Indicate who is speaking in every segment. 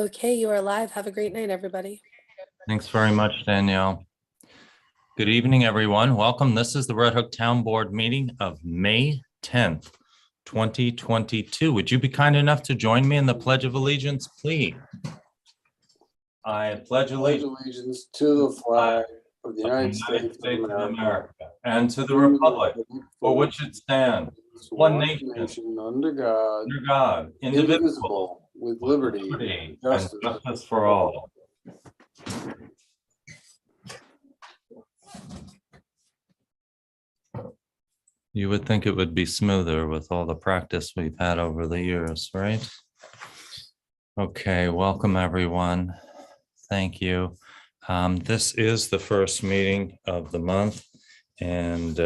Speaker 1: Okay, you are live. Have a great night, everybody.
Speaker 2: Thanks very much, Danielle. Good evening, everyone. Welcome. This is the Red Hook Town Board meeting of May 10th, 2022. Would you be kind enough to join me in the Pledge of Allegiance, please? I pledge allegiance
Speaker 3: to the flag of the United States of America
Speaker 2: and to the republic for which it stands, one nation,
Speaker 3: under God,
Speaker 2: indivisible,
Speaker 3: with liberty
Speaker 2: and
Speaker 3: and justice.
Speaker 2: justice for all. You would think it would be smoother with all the practice we've had over the years, right? Okay, welcome everyone. Thank you. This is the first meeting of the month, and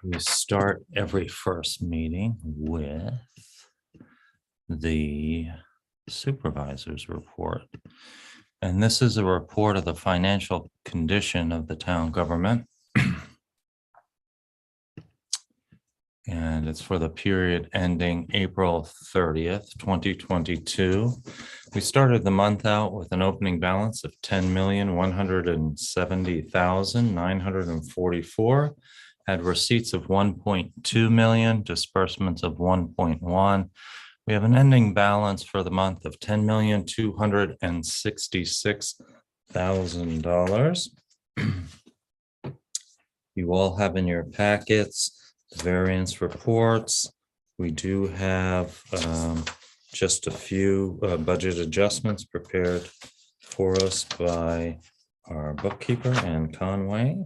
Speaker 2: we start every first meeting with the supervisor's report. And this is a report of the financial condition of the town government. And it's for the period ending April 30th, 2022. We started the month out with an opening balance of $10,170,944, had receipts of 1.2 million, disbursements of 1.1. We have an ending balance for the month of $10,266,000. You all have in your packets the variance reports. We do have just a few budget adjustments prepared for us by our bookkeeper, Ann Conway.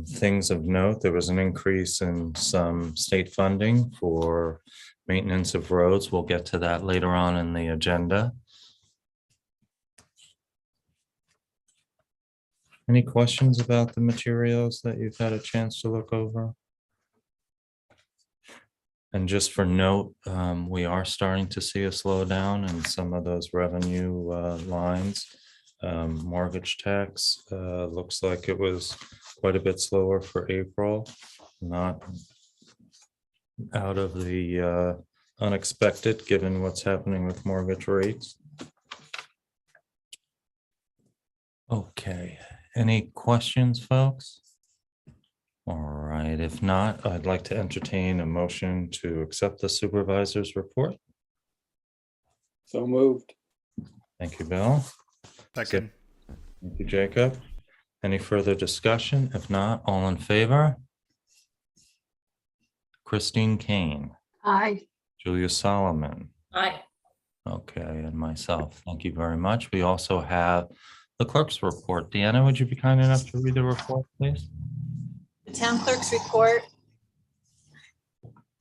Speaker 2: Things of note, there was an increase in some state funding for maintenance of roads. We'll get to that later on in the agenda. Any questions about the materials that you've had a chance to look over? And just for note, we are starting to see a slowdown in some of those revenue lines. Mortgage tax looks like it was quite a bit slower for April, not out of the unexpected given what's happening with mortgage rates. Okay. Any questions, folks? All right, if not, I'd like to entertain a motion to accept the supervisor's report.
Speaker 3: So moved.
Speaker 2: Thank you, Bill.
Speaker 4: Second.
Speaker 2: Thank you, Jacob. Any further discussion? If not, all in favor? Christine Kane.
Speaker 1: Aye.
Speaker 2: Julia Solomon.
Speaker 1: Aye.
Speaker 2: Okay, and myself. Thank you very much. We also have the clerk's report. Deanna, would you be kind enough to read the report, please?
Speaker 5: The town clerk's report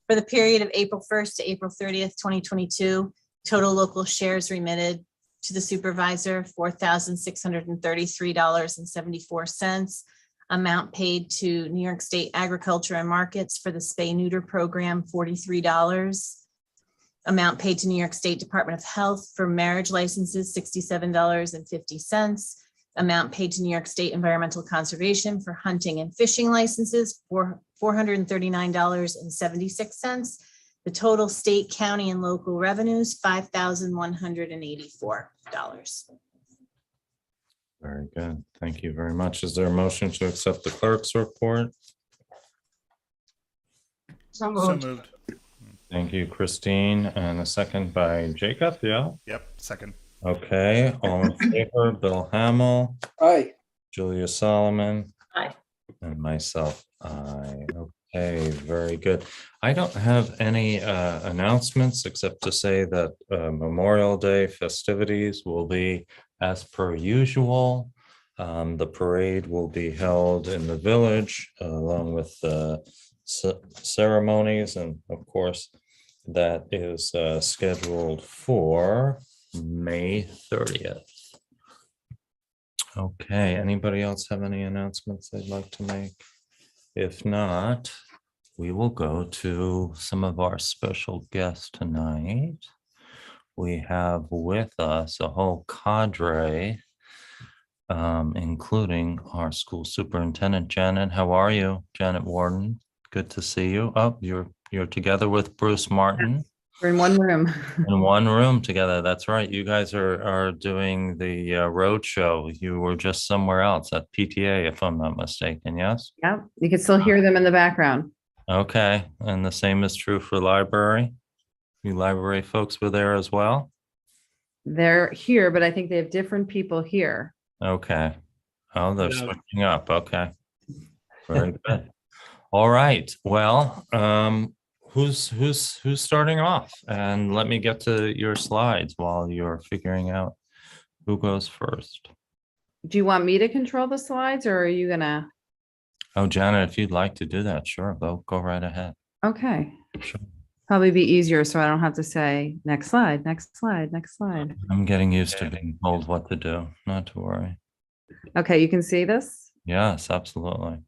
Speaker 5: for the period of April 1st to April 30th, 2022, total local shares remitted to the supervisor, $4,633.74. Amount paid to New York State Agriculture and Markets for the spay neuter program, $43. Amount paid to New York State Department of Health for marriage licenses, $67.50. Amount paid to New York State Environmental Conservation for hunting and fishing licenses for $439.76. The total state, county, and local revenues, $5,184.
Speaker 2: Very good. Thank you very much. Is there a motion to accept the clerk's report?
Speaker 4: So moved.
Speaker 2: Thank you, Christine. And a second by Jacob, yeah?
Speaker 4: Yep, second.
Speaker 2: Okay, all in favor, Bill Hamel,
Speaker 3: Aye.
Speaker 2: Julia Solomon.
Speaker 1: Aye.
Speaker 2: And myself, aye. Okay, very good. I don't have any announcements except to say that Memorial Day festivities will be as per usual. The parade will be held in the village along with the ceremonies, and of course that is scheduled for May 30th. Okay, anybody else have any announcements they'd like to make? If not, we will go to some of our special guests tonight. We have with us a whole cadre, including our school superintendent, Janet. How are you, Janet Warden? Good to see you. Oh, you're together with Bruce Martin
Speaker 6: We're in one room.
Speaker 2: in one room together. That's right. You guys are doing the road show. You were just somewhere else at PTA, if I'm not mistaken. Yes.
Speaker 6: Yeah, you can still hear them in the background.
Speaker 2: Okay. And the same is true for library. You library folks were there as well.
Speaker 6: They're here, but I think they have different people here.
Speaker 2: Okay. Oh, they're
Speaker 3: Yeah.
Speaker 2: switching up. Okay. Very good. All right. Well, who's starting off? And let me get to your slides while you're figuring out who goes first.
Speaker 6: Do you want me to control the slides or are you gonna?
Speaker 2: Oh, Janet, if you'd like to do that, sure, go right ahead.
Speaker 6: Okay,
Speaker 2: Sure.
Speaker 6: probably be easier so I don't have to say next slide, next slide, next slide.
Speaker 2: I'm getting used to being told what to do, not to worry.
Speaker 6: Okay, you can see this?
Speaker 2: Yes, absolutely.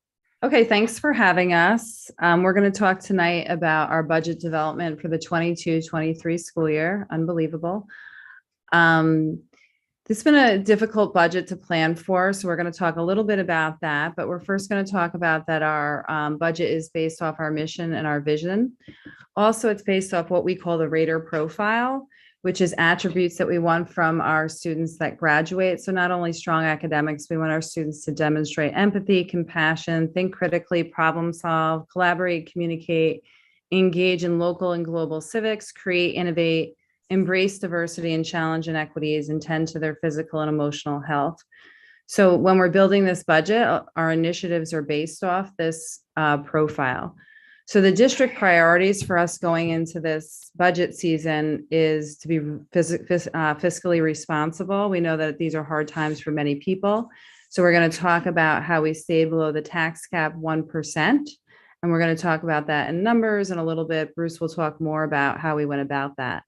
Speaker 6: Okay, thanks for having us. We're going to talk tonight about our budget development for the 22-23 school year. Unbelievable. This has been a difficult budget to plan for, so we're going to talk a little bit about that. But we're first going to talk about that our budget is based off our mission and our vision. Also, it's based off what we call the Rater profile, which is attributes that we want from our students that graduate. So not only strong academics, we want our students to demonstrate empathy, compassion, think critically, problem solve, collaborate, communicate, engage in local and global civics, create, innovate, embrace diversity and challenge inequities, and tend to their physical and emotional health. So when we're building this budget, our initiatives are based off this profile. So the district priorities for us going into this budget season is to be fiscally responsible. We know that these are hard times for many people. So we're going to talk about how we stay below the tax cap 1%. And we're going to talk about that in numbers in a little bit. Bruce will talk more about how we went about that.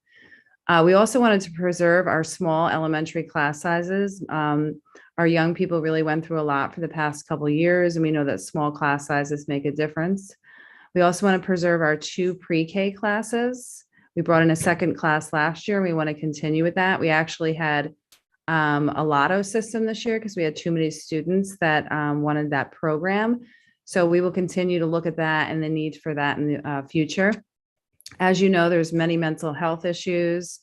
Speaker 6: We also wanted to preserve our small elementary class sizes. Our young people really went through a lot for the past couple of years, and we know that small class sizes make a difference. We also want to preserve our 2 pre-K classes. We brought in a second class last year, and we want to continue with that. We actually had a lotto system this year because we had too many students that wanted that program. So we will continue to look at that and the need for that in the future. As you know, there's many mental health issues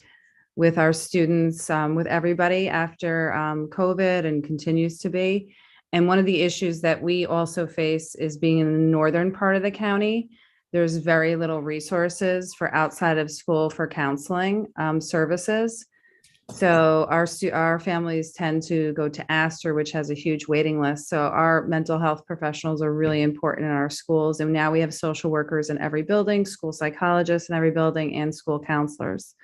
Speaker 6: with our students, with everybody after COVID, and continues to be. And one of the issues that we also face is being in the northern part of the county. There's very little resources for outside of school for counseling services. So our families tend to go to Astor, which has a huge waiting list. So our mental health professionals are really important in our schools. And now we have social workers in every building, school psychologists in every building, and school counselors.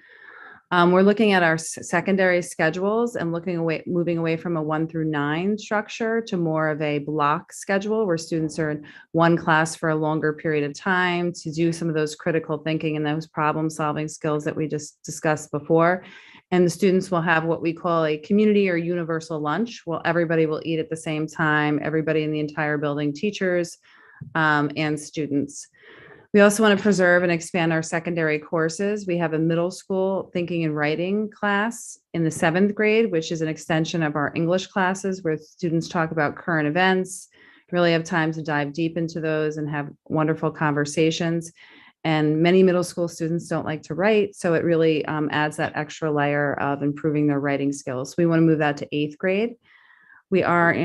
Speaker 6: We're looking at our secondary schedules and moving away from a 1 through 9 structure to more of a block schedule where students are in one class for a longer period of time to do some of those critical thinking and those problem solving skills that we just discussed before. And the students will have what we call a community or universal lunch. Well, everybody will eat at the same time, everybody in the entire building, teachers and students. We also want to preserve and expand our secondary courses. We have a middle school thinking and writing class in the 7th grade, which is an extension of our English classes where students talk about current events, really have time to dive deep into those and have wonderful conversations. And many middle school students don't like to write, so it really adds that extra layer of improving their writing skills. We want to move that to 8th grade. We are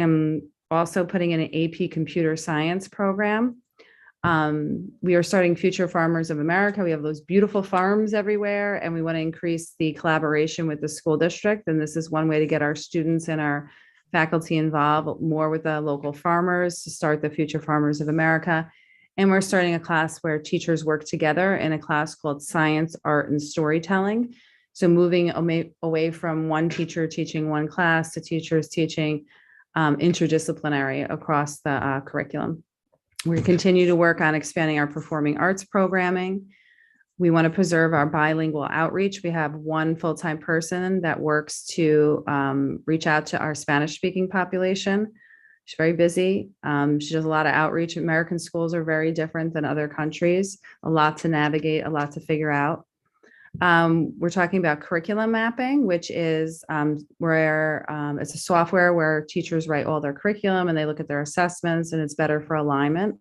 Speaker 6: also putting in an AP computer science program. We are starting Future Farmers of America. We have those beautiful farms everywhere, and we want to increase the collaboration with the school district. And this is one way to get our students and our faculty involved more with the local farmers to start the Future Farmers of America. And we're starting a class where teachers work together in a class called Science, Art, and Storytelling. So moving away from one teacher teaching one class to teachers teaching interdisciplinary across the curriculum. We continue to work on expanding our performing arts programming. We want to preserve our bilingual outreach. We have one full-time person that works to reach out to our Spanish-speaking population. She's very busy. She does a lot of outreach. American schools are very different than other countries. A lot to navigate, a lot to figure out. We're talking about curriculum mapping, which is where it's a software where teachers write all their curriculum and they look at their assessments, and it's better for alignment.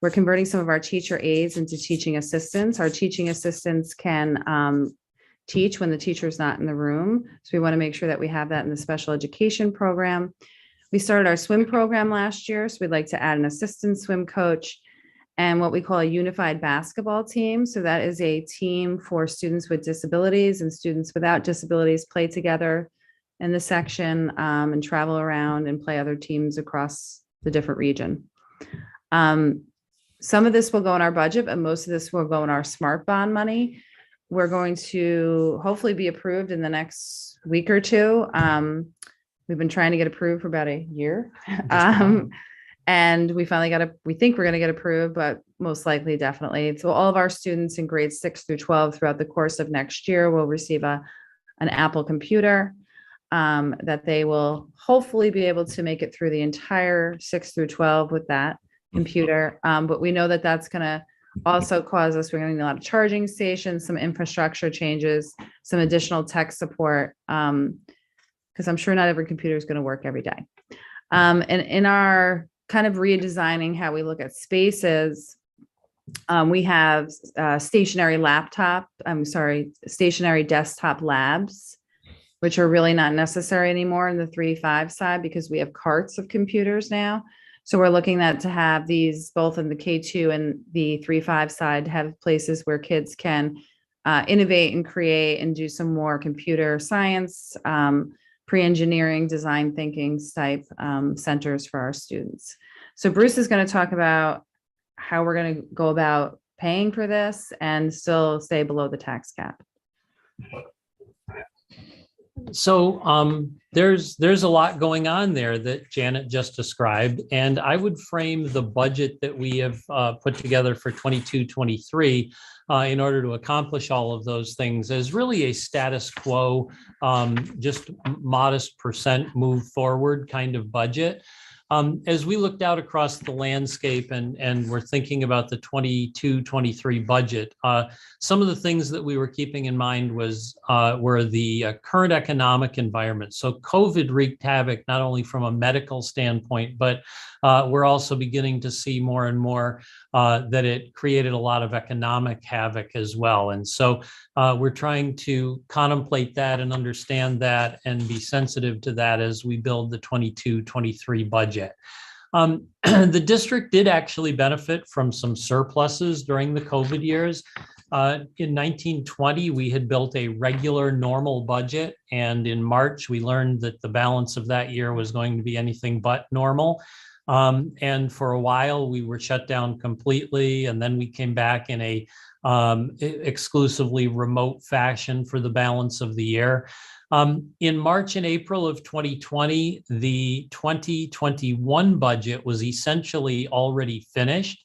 Speaker 6: We're converting some of our teacher aides into teaching assistants. Our teaching assistants can teach when the teacher's not in the room. So we want to make sure that we have that in the special education program. We started our swim program last year, so we'd like to add an assistant swim coach and what we call a unified basketball team. So that is a team for students with disabilities and students without disabilities play together in the section and travel around and play other teams across the different region. Some of this will go in our budget, but most of this will go in our smart bond money. We're going to hopefully be approved in the next week or two. We've been trying to get approved for about a year. And we finally we think we're going to get approved, but most likely, definitely. So all of our students in grades 6 through 12 throughout the course of next year will receive an Apple computer that they will hopefully be able to make it through the entire 6 through 12 with that computer. But we know that that's going to also cause us, we're going to need a lot of charging stations, some infrastructure changes, some additional tech support, because I'm sure not every computer is going to work every day. And in our kind of redesigning how we look at spaces, we have stationary desktop labs, which are really not necessary anymore in the 3-5 side because we have carts of computers now. So we're looking at to have these both in the K2 and the 3-5 side, have places where kids can innovate and create and do some more computer science, pre-engineering, design thinking type centers for our students. So Bruce is going to talk about how we're going to go about paying for this and still stay below the tax cap.
Speaker 7: So there's a lot going on there that Janet just described, and I would frame the budget that we have put together for 22-23 in order to accomplish all of those things as really a status quo, just modest percent move forward kind of budget. As we looked out across the landscape and we're thinking about the 22-23 budget, some of the things that we were keeping in mind were the current economic environment. So COVID wreaked havoc, not only from a medical standpoint, but we're also beginning to see more and more that it created a lot of economic havoc as well. And so we're trying to contemplate that and understand that and be sensitive to that as we build the 22-23 budget. The district did actually benefit from some surpluses during the COVID years. In 1920, we had built a regular normal budget, and in March, we learned that the balance of that year was going to be anything but normal. And for a while, we were shut down completely, and then we came back in a exclusively remote fashion for the balance of the year. In March and April of 2020, the 2021 budget was essentially already finished.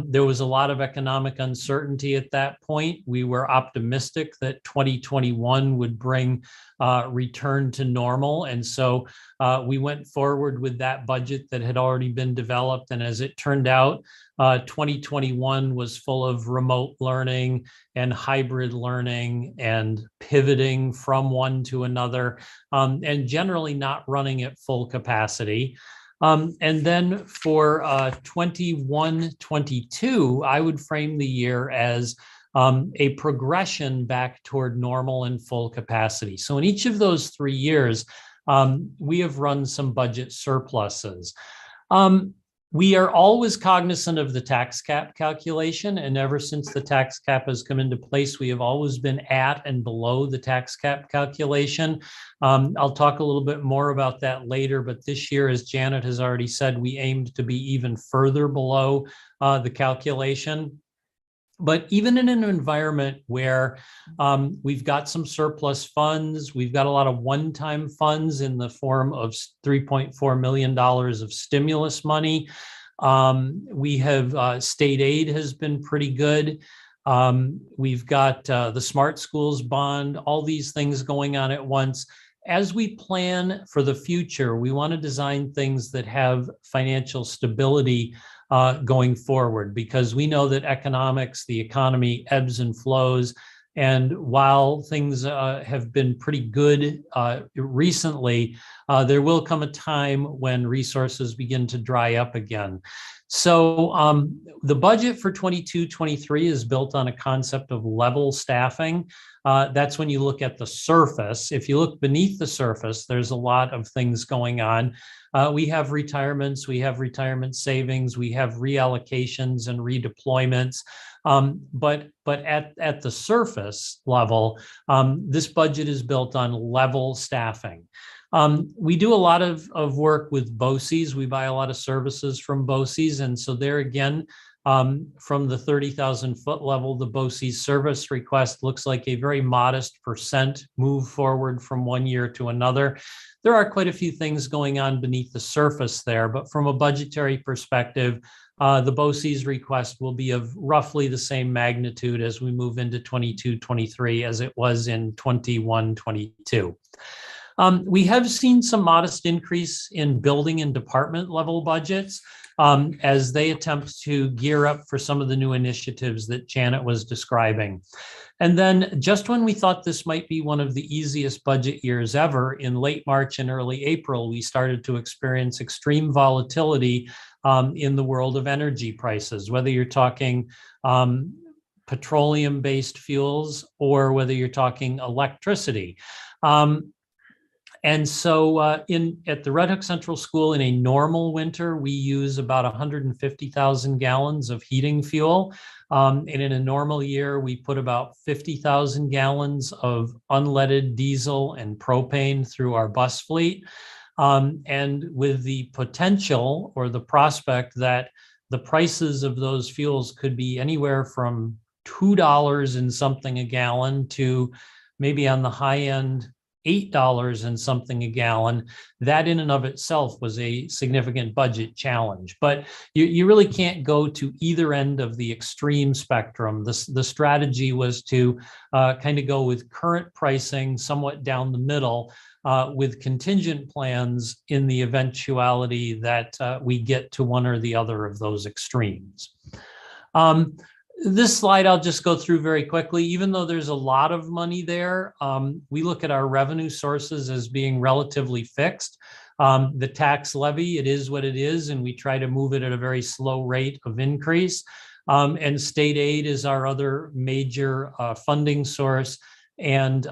Speaker 7: There was a lot of economic uncertainty at that point. We were optimistic that 2021 would bring return to normal. And so we went forward with that budget that had already been developed. And as it turned out, 2021 was full of remote learning and hybrid learning and pivoting from one to another, and generally not running at full capacity. And then for 21-22, I would frame the year as a progression back toward normal and full capacity. So in each of those 3 years, we have run some budget surpluses. We are always cognizant of the tax cap calculation, and ever since the tax cap has come into place, we have always been at and below the tax cap calculation. I'll talk a little bit more about that later, but this year, as Janet has already said, we aimed to be even further below the calculation. But even in an environment where we've got some surplus funds, we've got a lot of one-time funds in the form of $3.4 million of stimulus money. We have state aid has been pretty good. We've got the Smart Schools bond, all these things going on at once. As we plan for the future, we want to design things that have financial stability going forward, because we know that economics, the economy ebbs and flows. And while things have been pretty good recently, there will come a time when resources begin to dry up again. So the budget for 22-23 is built on a concept of level staffing. That's when you look at the surface. If you look beneath the surface, there's a lot of things going on. We have retirements, we have retirement savings, we have reallocations and redeployments. But at the surface level, this budget is built on level staffing. We do a lot of work with BOCES. We buy a lot of services from BOCES. And so there again, from the 30,000 foot level, the BOCES service request looks like a very modest % move forward from one year to another. There are quite a few things going on beneath the surface there, but from a budgetary perspective, the BOCES request will be of roughly the same magnitude as we move into 22-23 as it was in 21-22. We have seen some modest increase in building and department level budgets as they attempt to gear up for some of the new initiatives that Janet was describing. And then just when we thought this might be one of the easiest budget years ever, in late March and early April, we started to experience extreme volatility in the world of energy prices, whether you're talking petroleum-based fuels or whether you're talking electricity. And so at the Red Hook Central School in a normal winter, we use about 150,000 gallons of heating fuel. And in a normal year, we put about 50,000 gallons of unleaded diesel and propane through our bus fleet. And with the potential or the prospect that the prices of those fuels could be anywhere from $2 and something a gallon to maybe on the high end, $8 and something a gallon, that in and of itself was a significant budget challenge. But you really can't go to either end of the extreme spectrum. The strategy was to kind of go with current pricing somewhat down the middle with contingent plans in the eventuality that we get to one or the other of those extremes. This slide I'll just go through very quickly. Even though there's a lot of money there, we look at our revenue sources as being relatively fixed. The tax levy, it is what it is, and we try to move it at a very slow rate of increase. And state aid is our other major funding source. And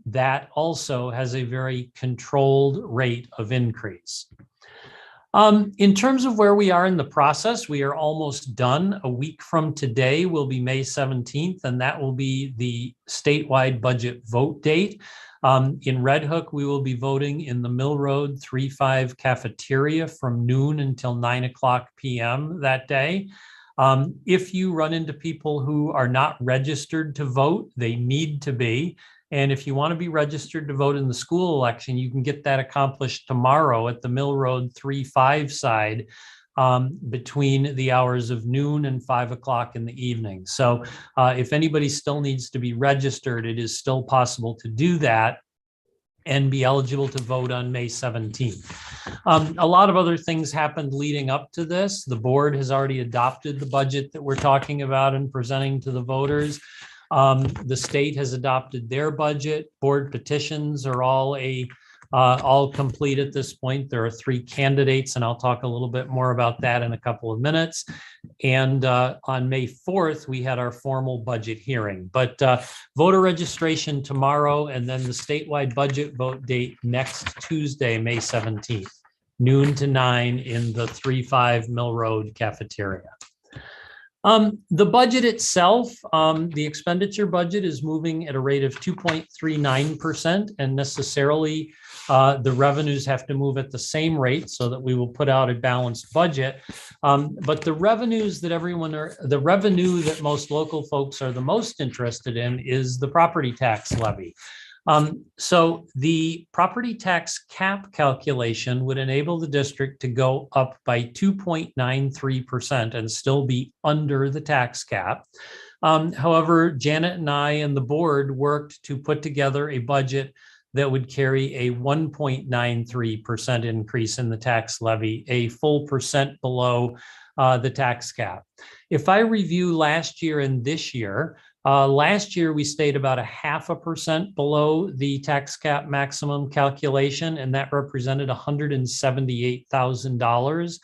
Speaker 7: that also has a very controlled rate of increase. In terms of where we are in the process, we are almost done. A week from today will be May 17th, and that will be the statewide budget vote date. In Red Hook, we will be voting in the Mill Road 3-5 cafeteria from noon until 9:00 p.m. that day. If you run into people who are not registered to vote, they need to be. And if you want to be registered to vote in the school election, you can get that accomplished tomorrow at the Mill Road 3-5 side between the hours of noon and 5:00 in the evening. So if anybody still needs to be registered, it is still possible to do that and be eligible to vote on May 17th. A lot of other things happened leading up to this. The board has already adopted the budget that we're talking about and presenting to the voters. The state has adopted their budget. Board petitions are all complete at this point. There are 3 candidates, and I'll talk a little bit more about that in a couple of minutes. And on May 4th, we had our formal budget hearing. But voter registration tomorrow, and then the statewide budget vote date next Tuesday, May 17th, noon to 9 in the 3-5 Mill Road cafeteria. The budget itself, the expenditure budget is moving at a rate of 2.39%, and necessarily the revenues have to move at the same rate so that we will put out a balanced budget. But the revenues that the revenue that most local folks are the most interested in is the property tax levy. So the property tax cap calculation would enable the district to go up by 2.93% and still be under the tax cap. However, Janet and I and the board worked to put together a budget that would carry a 1.93% increase in the tax levy, a full percent below the tax cap. If I review last year and this year, Last year, we stayed about 0.5% below the tax cap maximum calculation, and that represented $178,000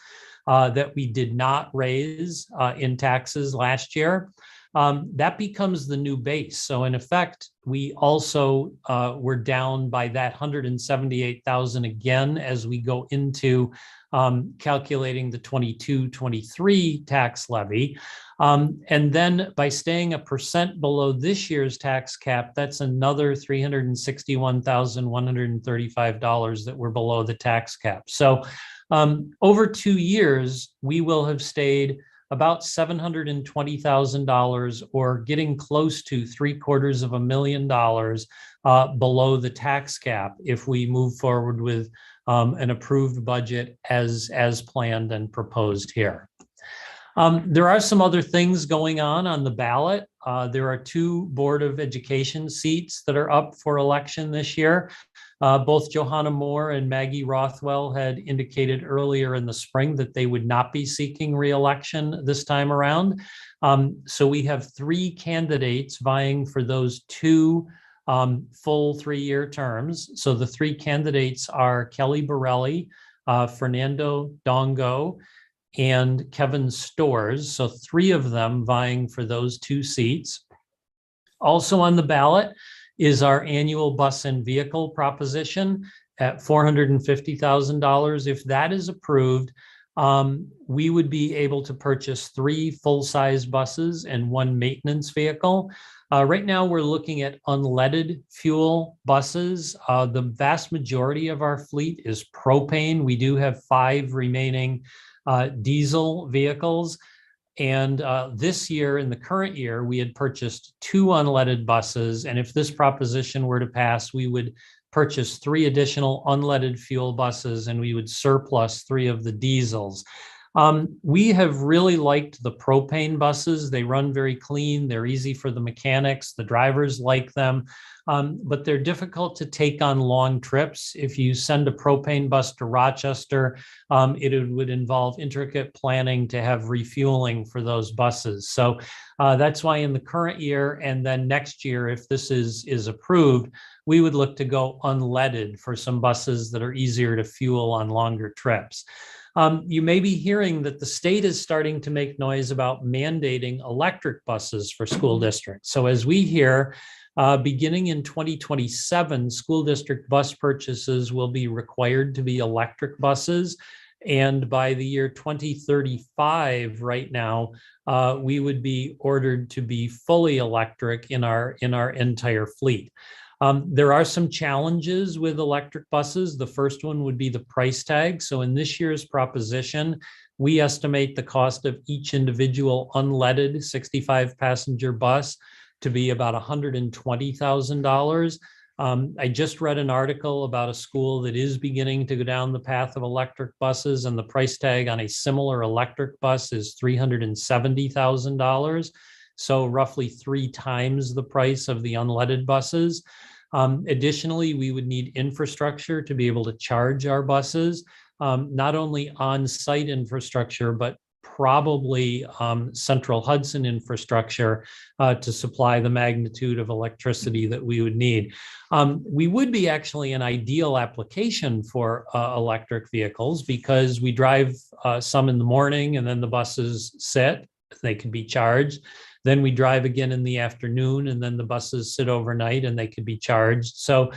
Speaker 7: that we did not raise in taxes last year. That becomes the new base. So in effect, we also were down by that 178,000 again as we go into calculating the 22-23 tax levy. And then by staying 1% below this year's tax cap, that's another $361,135 that we're below the tax cap. So over 2 years, we will have stayed about $720,000 or getting close to $750,000 below the tax cap if we move forward with an approved budget as planned and proposed here. There are some other things going on the ballot. There are 2 Board of Education seats that are up for election this year. Both Johanna Moore and Maggie Rothwell had indicated earlier in the spring that they would not be seeking re-election this time around. So we have 3 candidates vying for those 2 full 3-year terms. So the 3 candidates are Kelly Borelli, Fernando Dongo, and Kevin Storrs. So 3 of them vying for those 2 seats. Also on the ballot is our annual bus and vehicle proposition at $450,000. If that is approved, we would be able to purchase 3 full-size buses and 1 maintenance vehicle. Right now, we're looking at unleaded fuel buses. The vast majority of our fleet is propane. We do have 5 remaining diesel vehicles. And this year, in the current year, we had purchased 2 unleaded buses. And if this proposition were to pass, we would purchase 3 additional unleaded fuel buses and we would surplus 3 of the diesels. We have really liked the propane buses. They run very clean. They're easy for the mechanics. The drivers like them, but they're difficult to take on long trips. If you send a propane bus to Rochester, it would involve intricate planning to have refueling for those buses. So that's why in the current year and then next year, if this is approved, we would look to go unleaded for some buses that are easier to fuel on longer trips. You may be hearing that the state is starting to make noise about mandating electric buses for school districts. So as we hear, beginning in 2027, school district bus purchases will be required to be electric buses. And by the year 2035, right now, we would be ordered to be fully electric in our entire fleet. There are some challenges with electric buses. The first one would be the price tag. So in this year's proposition, we estimate the cost of each individual unleaded 65-passenger bus to be about $120,000. I just read an article about a school that is beginning to go down the path of electric buses, and the price tag on a similar electric bus is $370,000. So roughly 3 times the price of the unleaded buses. Additionally, we would need infrastructure to be able to charge our buses, not only on-site infrastructure, but probably central Hudson infrastructure to supply the magnitude of electricity that we would need. We would be actually an ideal application for electric vehicles because we drive some in the morning and then the buses sit, they can be charged. Then we drive again in the afternoon and then the buses sit overnight and they could be charged. So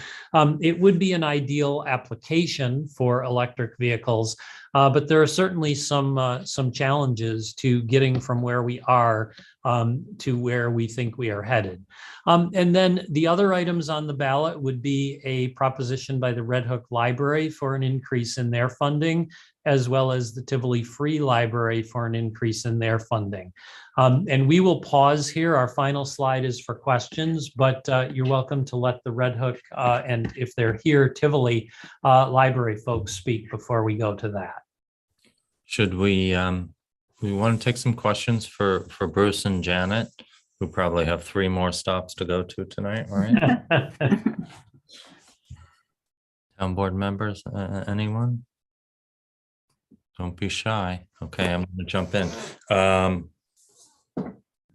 Speaker 7: it would be an ideal application for electric vehicles, but there are certainly some challenges to getting from where we are to where we think we are headed. And then the other items on the ballot would be a proposition by the Red Hook Library for an increase in their funding, as well as the Tivoli Free Library for an increase in their funding. And we will pause here. Our final slide is for questions, but you're welcome to let the Red Hook and if they're here, Tivoli Library folks speak before we go to that.
Speaker 2: Should we want to take some questions for Bruce and Janet, who probably have 3 more stops to go to tonight, all right? Town board members, anyone? Don't be shy. Okay, I'm going to jump in.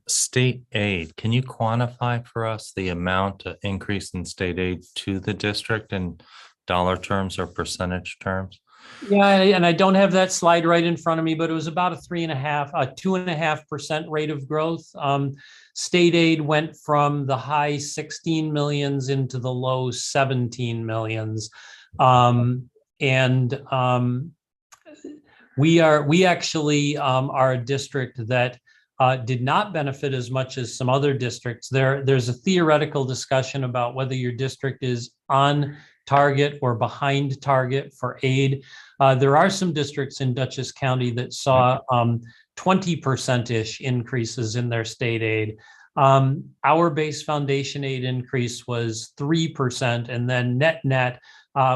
Speaker 2: state aid, can you quantify for us the amount of increase in state aid to the district in dollar terms or percentage terms?
Speaker 7: Yeah, and I don't have that slide right in front of me, but it was about a 2.5% rate of growth. State aid went from the high 16 millions into the low 17 millions. We actually are a district that did not benefit as much as some other districts. There's a theoretical discussion about whether your district is on target or behind target for aid. There are some districts in Dutchess County that saw 20%-ish increases in their state aid. Our base foundation aid increase was 3%, and then net,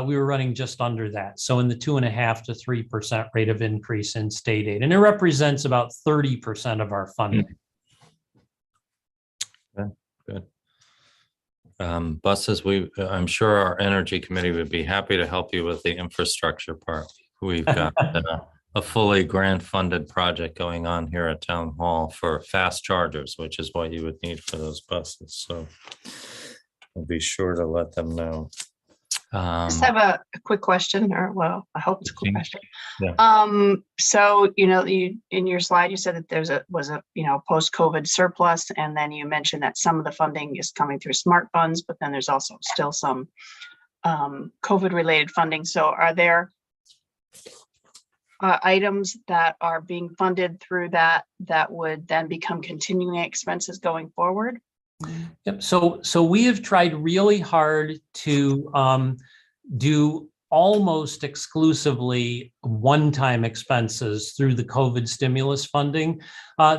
Speaker 7: we were running just under that. So in the 2.5% to 3% rate of increase in state aid, and it represents about 30% of our funding.
Speaker 2: Good. Buses, I'm sure our energy committee would be happy to help you with the infrastructure part. We've got a fully grant funded project going on here at Town Hall for fast chargers, which is what you would need for those buses. So we'll be sure to let them know.
Speaker 8: Just have a quick question, or well, I hope it's a quick question.
Speaker 2: Yeah.
Speaker 8: So, you in your slide, you said that there was a post-COVID surplus, and then you mentioned that some of the funding is coming through SMART funds, but then there's also still some COVID-related funding. So are there items that are being funded through that would then become continuing expenses going forward?
Speaker 7: Yep. So we have tried really hard to do almost exclusively one-time expenses through the COVID stimulus funding.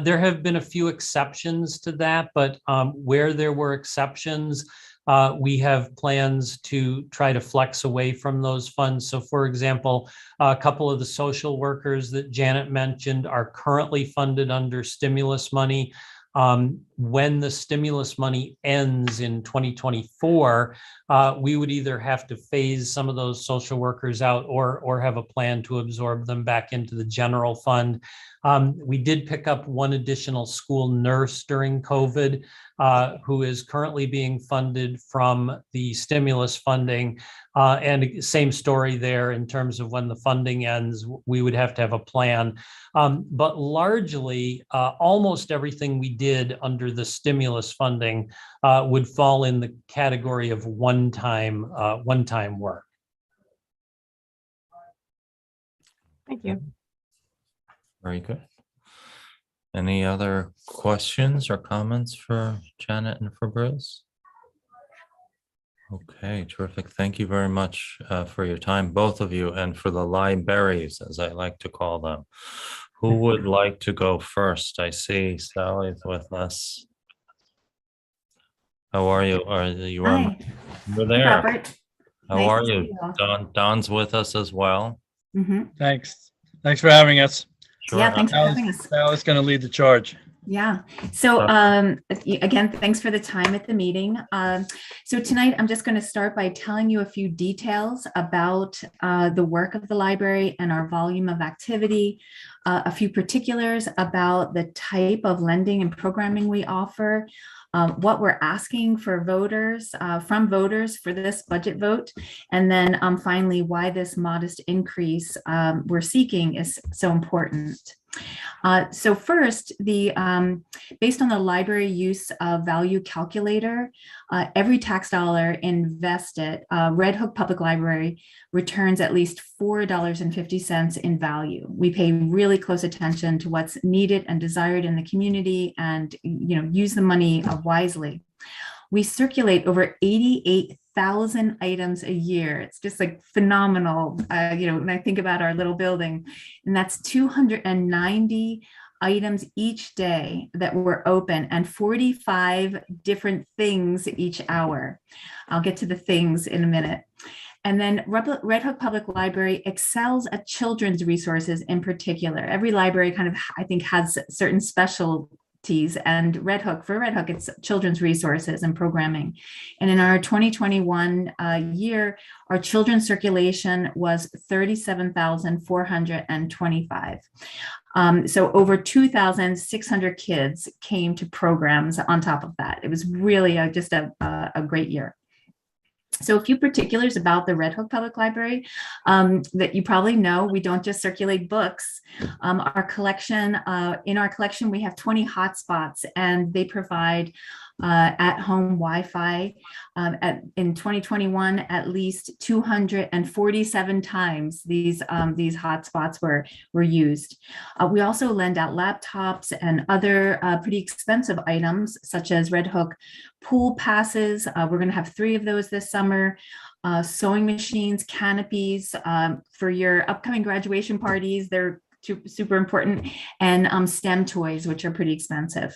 Speaker 7: There have been a few exceptions to that, but where there were exceptions, we have plans to try to flex away from those funds. So for example, a couple of the social workers that Janet mentioned are currently funded under stimulus money. When the stimulus money ends in 2024, we would either have to phase some of those social workers out or have a plan to absorb them back into the general fund. We did pick up one additional school nurse during COVID, who is currently being funded from the stimulus funding. And same story there in terms of when the funding ends, we would have to have a plan. But largely, almost everything we did under the stimulus funding would fall in the category of one-time work.
Speaker 8: Thank you.
Speaker 2: Very good. Any other questions or comments for Janet and for Bruce? Okay, terrific. Thank you very much for your time, both of you, and for the libraries, as I like to call them. Who would like to go first? I see Sally's with us. How are you? Are you on?
Speaker 9: Hi,
Speaker 2: You're there.
Speaker 9: Robert.
Speaker 2: How
Speaker 9: Nice
Speaker 2: are
Speaker 9: to
Speaker 2: you?
Speaker 9: see you all.
Speaker 2: Don's with us as well.
Speaker 10: Thanks. Thanks for having us.
Speaker 2: Sure.
Speaker 9: Yeah, thanks for having us.
Speaker 10: Al is going to lead the charge.
Speaker 9: Yeah. So again, thanks for the time at the meeting. So tonight, I'm just going to start by telling you a few details about the work of the library and our volume of activity, a few particulars about the type of lending and programming we offer, what we're asking for voters, from voters for this budget vote, and then finally, why this modest increase we're seeking is so important. So first, based on the library use of value calculator, every tax dollar invested, Red Hook Public Library returns at least $4.50 in value. We pay really close attention to what's needed and desired in the community, and use the money wisely. We circulate over 88,000 items a year. It's just like phenomenal, when I think about our little building, and that's 290 items each day that we're open, and 45 different things each hour. I'll get to the things in a minute. And then Red Hook Public Library excels at children's resources in particular. Every library kind of, I think, has certain special and Red Hook. For Red Hook, it's children's resources and programming. And in our 2021 year, our children's circulation was 37,425. So over 2,600 kids came to programs on top of that. It was really just a great year. So a few particulars about the Red Hook Public Library that you probably know. We don't just circulate books. Our collection, in our collection, we have 20 hotspots, and they provide at-home Wi-Fi. In 2021, at least 247 times these hotspots were used. We also lend out laptops and other pretty expensive items, such as Red Hook pool passes. We're going to have 3 of those this summer. Sewing machines, canopies for your upcoming graduation parties. They're super important. And STEM toys, which are pretty expensive.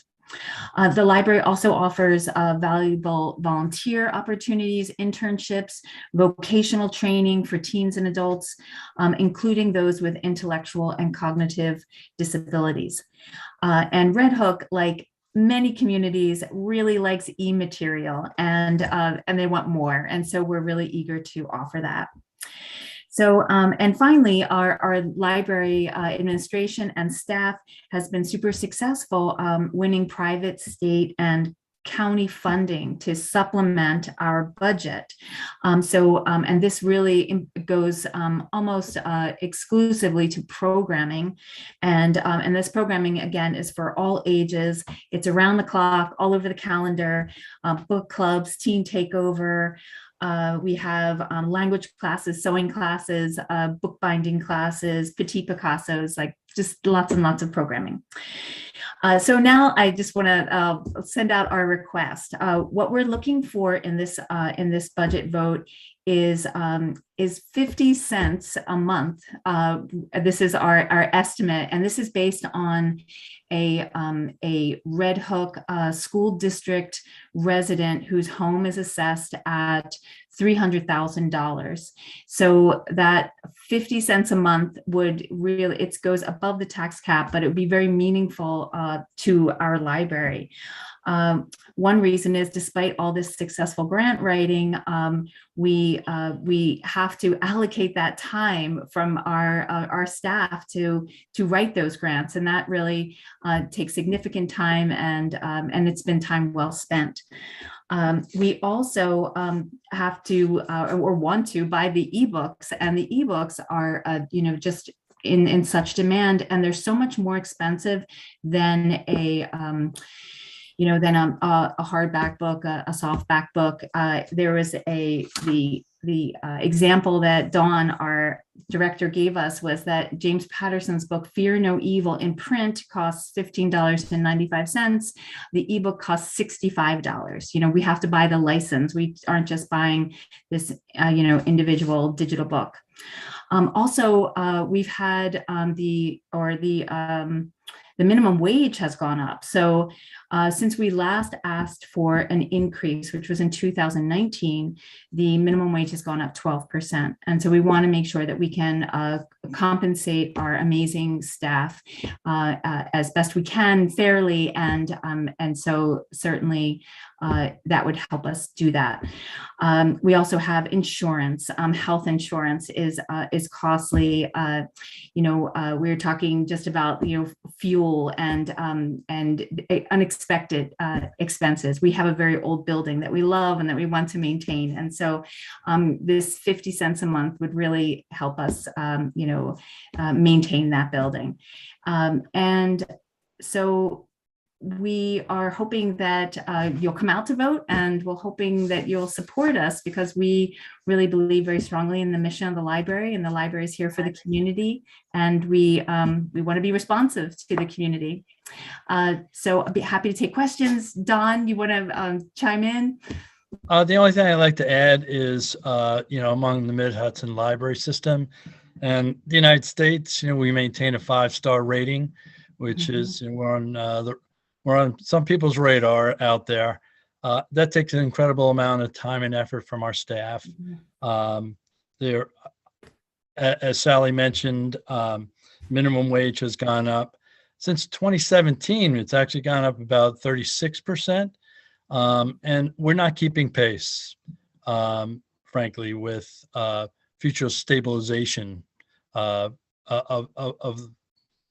Speaker 9: The library also offers valuable volunteer opportunities, internships, vocational training for teens and adults, including those with intellectual and cognitive disabilities. And Red Hook, like many communities, really likes e-material, and they want more. And so we're really eager to offer that. So, and finally, our library administration and staff has been super successful winning private, state, and county funding to supplement our budget. And this really goes almost exclusively to programming. And this programming, again, is for all ages. It's around the clock, all over the calendar, book clubs, teen takeover. We have language classes, sewing classes, bookbinding classes, Petit Picassos, like just lots and lots of programming. So now I just want to send out our request. What we're looking for in this budget vote is 50 cents a month. This is our estimate, and this is based on a Red Hook school district resident whose home is assessed at $300,000. So that 50 cents a month would really, it goes above the tax cap, but it would be very meaningful to our library. One reason is, despite all this successful grant writing, we have to allocate that time from our staff to write those grants, and that really takes significant time, and it's been time well spent. We also have to or want to buy the ebooks, and the ebooks are just in such demand, and they're so much more expensive than a hardback book, a softback book. There was the example that Dawn, our director, gave us was that James Patterson's book, Fear No Evil, in print costs $15.95. The ebook costs $65. We have to buy the license. We aren't just buying this, individual digital book. Also, we've had the minimum wage has gone up. So since we last asked for an increase, which was in 2019, the minimum wage has gone up 12%. And so we want to make sure that we can compensate our amazing staff as best we can fairly. And so certainly that would help us do that. We also have insurance. Health insurance is costly. We're talking just about fuel and unexpected expenses. We have a very old building that we love and that we want to maintain, and so this 50 cents a month would really help us, maintain that building. And so we are hoping that you'll come out to vote, and we're hoping that you'll support us, because we really believe very strongly in the mission of the library, and the library is here for the community, and we want to be responsive to the community. So I'd be happy to take questions. Don, you want to chime in?
Speaker 10: The only thing I'd like to add is, among the Mid-Hudson library system and the United States, we maintain a 5-star rating, which is, we're on some people's radar out there. That takes an incredible amount of time and effort from our staff. As Sally mentioned, minimum wage has gone up. since 2017, it's actually gone up about 36%. And we're not keeping pace, frankly, with future stabilization of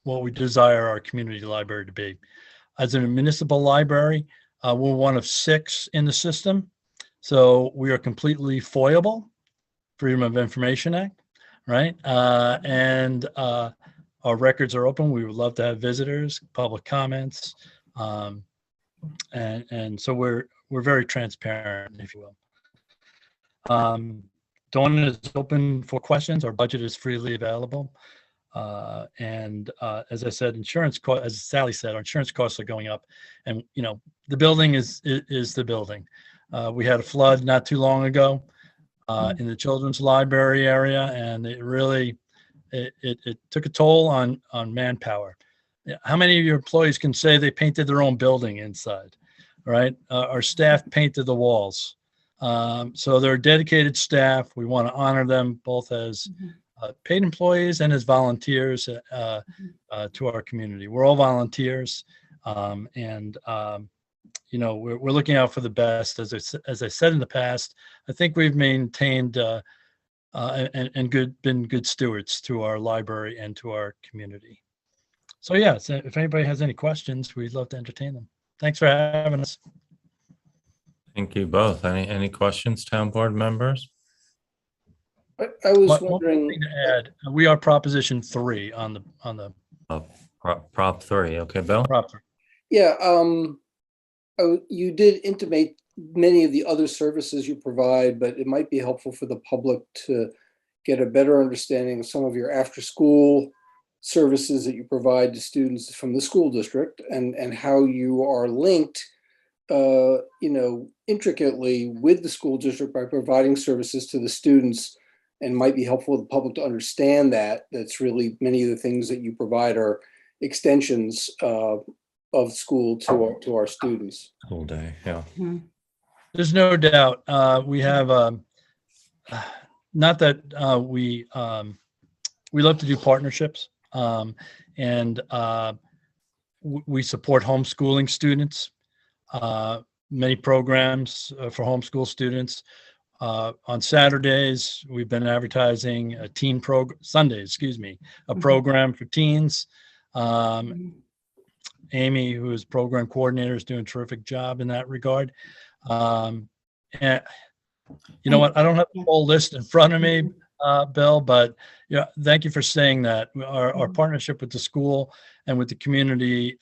Speaker 10: what we desire our community library to be. As a municipal library, we're one of 6 in the system. So we are completely FOIable, Freedom of Information Act, right? And our records are open. We would love to have visitors, public comments. And so we're very transparent, if you will. Dawn is open for questions. Our budget is freely available. And as I said, as Sally said, our insurance costs are going up, and the building is the building. We had a flood not too long ago in the children's library area, and it really it took a toll on manpower. How many of your employees can say they painted their own building inside? Right? Our staff painted the walls. So they're dedicated staff. We want to honor them both as paid employees and as volunteers to our community. We're all volunteers, and we're looking out for the best. As I said in the past, I think we've maintained and been good stewards to our library and to our community. So yeah, so if anybody has any questions, we'd love to entertain them. Thanks for having us.
Speaker 2: Thank you both. Any questions, town board members?
Speaker 3: I was
Speaker 10: One
Speaker 3: wondering,
Speaker 10: thing to add, we are Proposition 3 on the
Speaker 2: Prop 3. Okay, Bill?
Speaker 10: Prop 3.
Speaker 3: yeah, you did intimate many of the other services you provide, but it might be helpful for the public to get a better understanding of some of your after-school services that you provide to students from the school district, and how you are linked intricately with the school district by providing services to the students, and might be helpful for the public to understand that's really many of the things that you provide are extensions of school to our students.
Speaker 2: Whole day, yeah.
Speaker 10: There's no doubt. We have not that we love to do partnerships, and we support homeschooling students. Many programs for homeschool students. On Saturdays, we've been advertising a teen program. Sundays, a program for teens. Amy, who is program coordinator, is doing a terrific job in that regard. And you know what? I don't have the whole list in front of me, Bill, but thank you for saying that. Our partnership with the school and with the community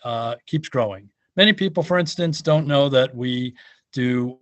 Speaker 10: keeps growing. Many people, for instance, don't know that we do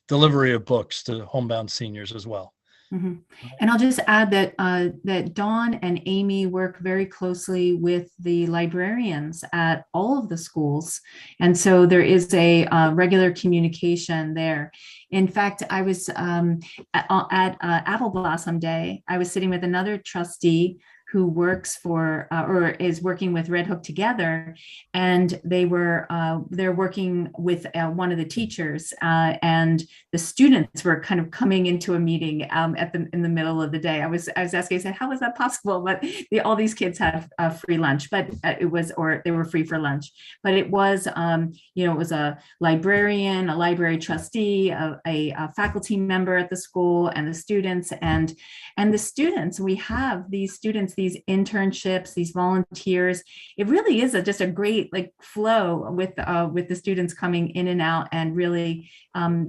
Speaker 10: delivery of books to homebound seniors as well.
Speaker 9: And I'll just add that that Dawn and Amy work very closely with the librarians at all of the schools, and so there is a regular communication there. In fact, I was at Apple Blossom Day. I was sitting with another trustee who works for or is working with Red Hook Together, and they're working with one of the teachers, and the students were kind of coming into a meeting in the middle of the day. I was asking, I said, how is that possible? But all these kids had free lunch, but they were free for lunch. But it was it was a librarian, a library trustee, a faculty member at the school, and the students, and the students. We have these students, these internships, these volunteers. It really is just a great flow with the students coming in and out, and really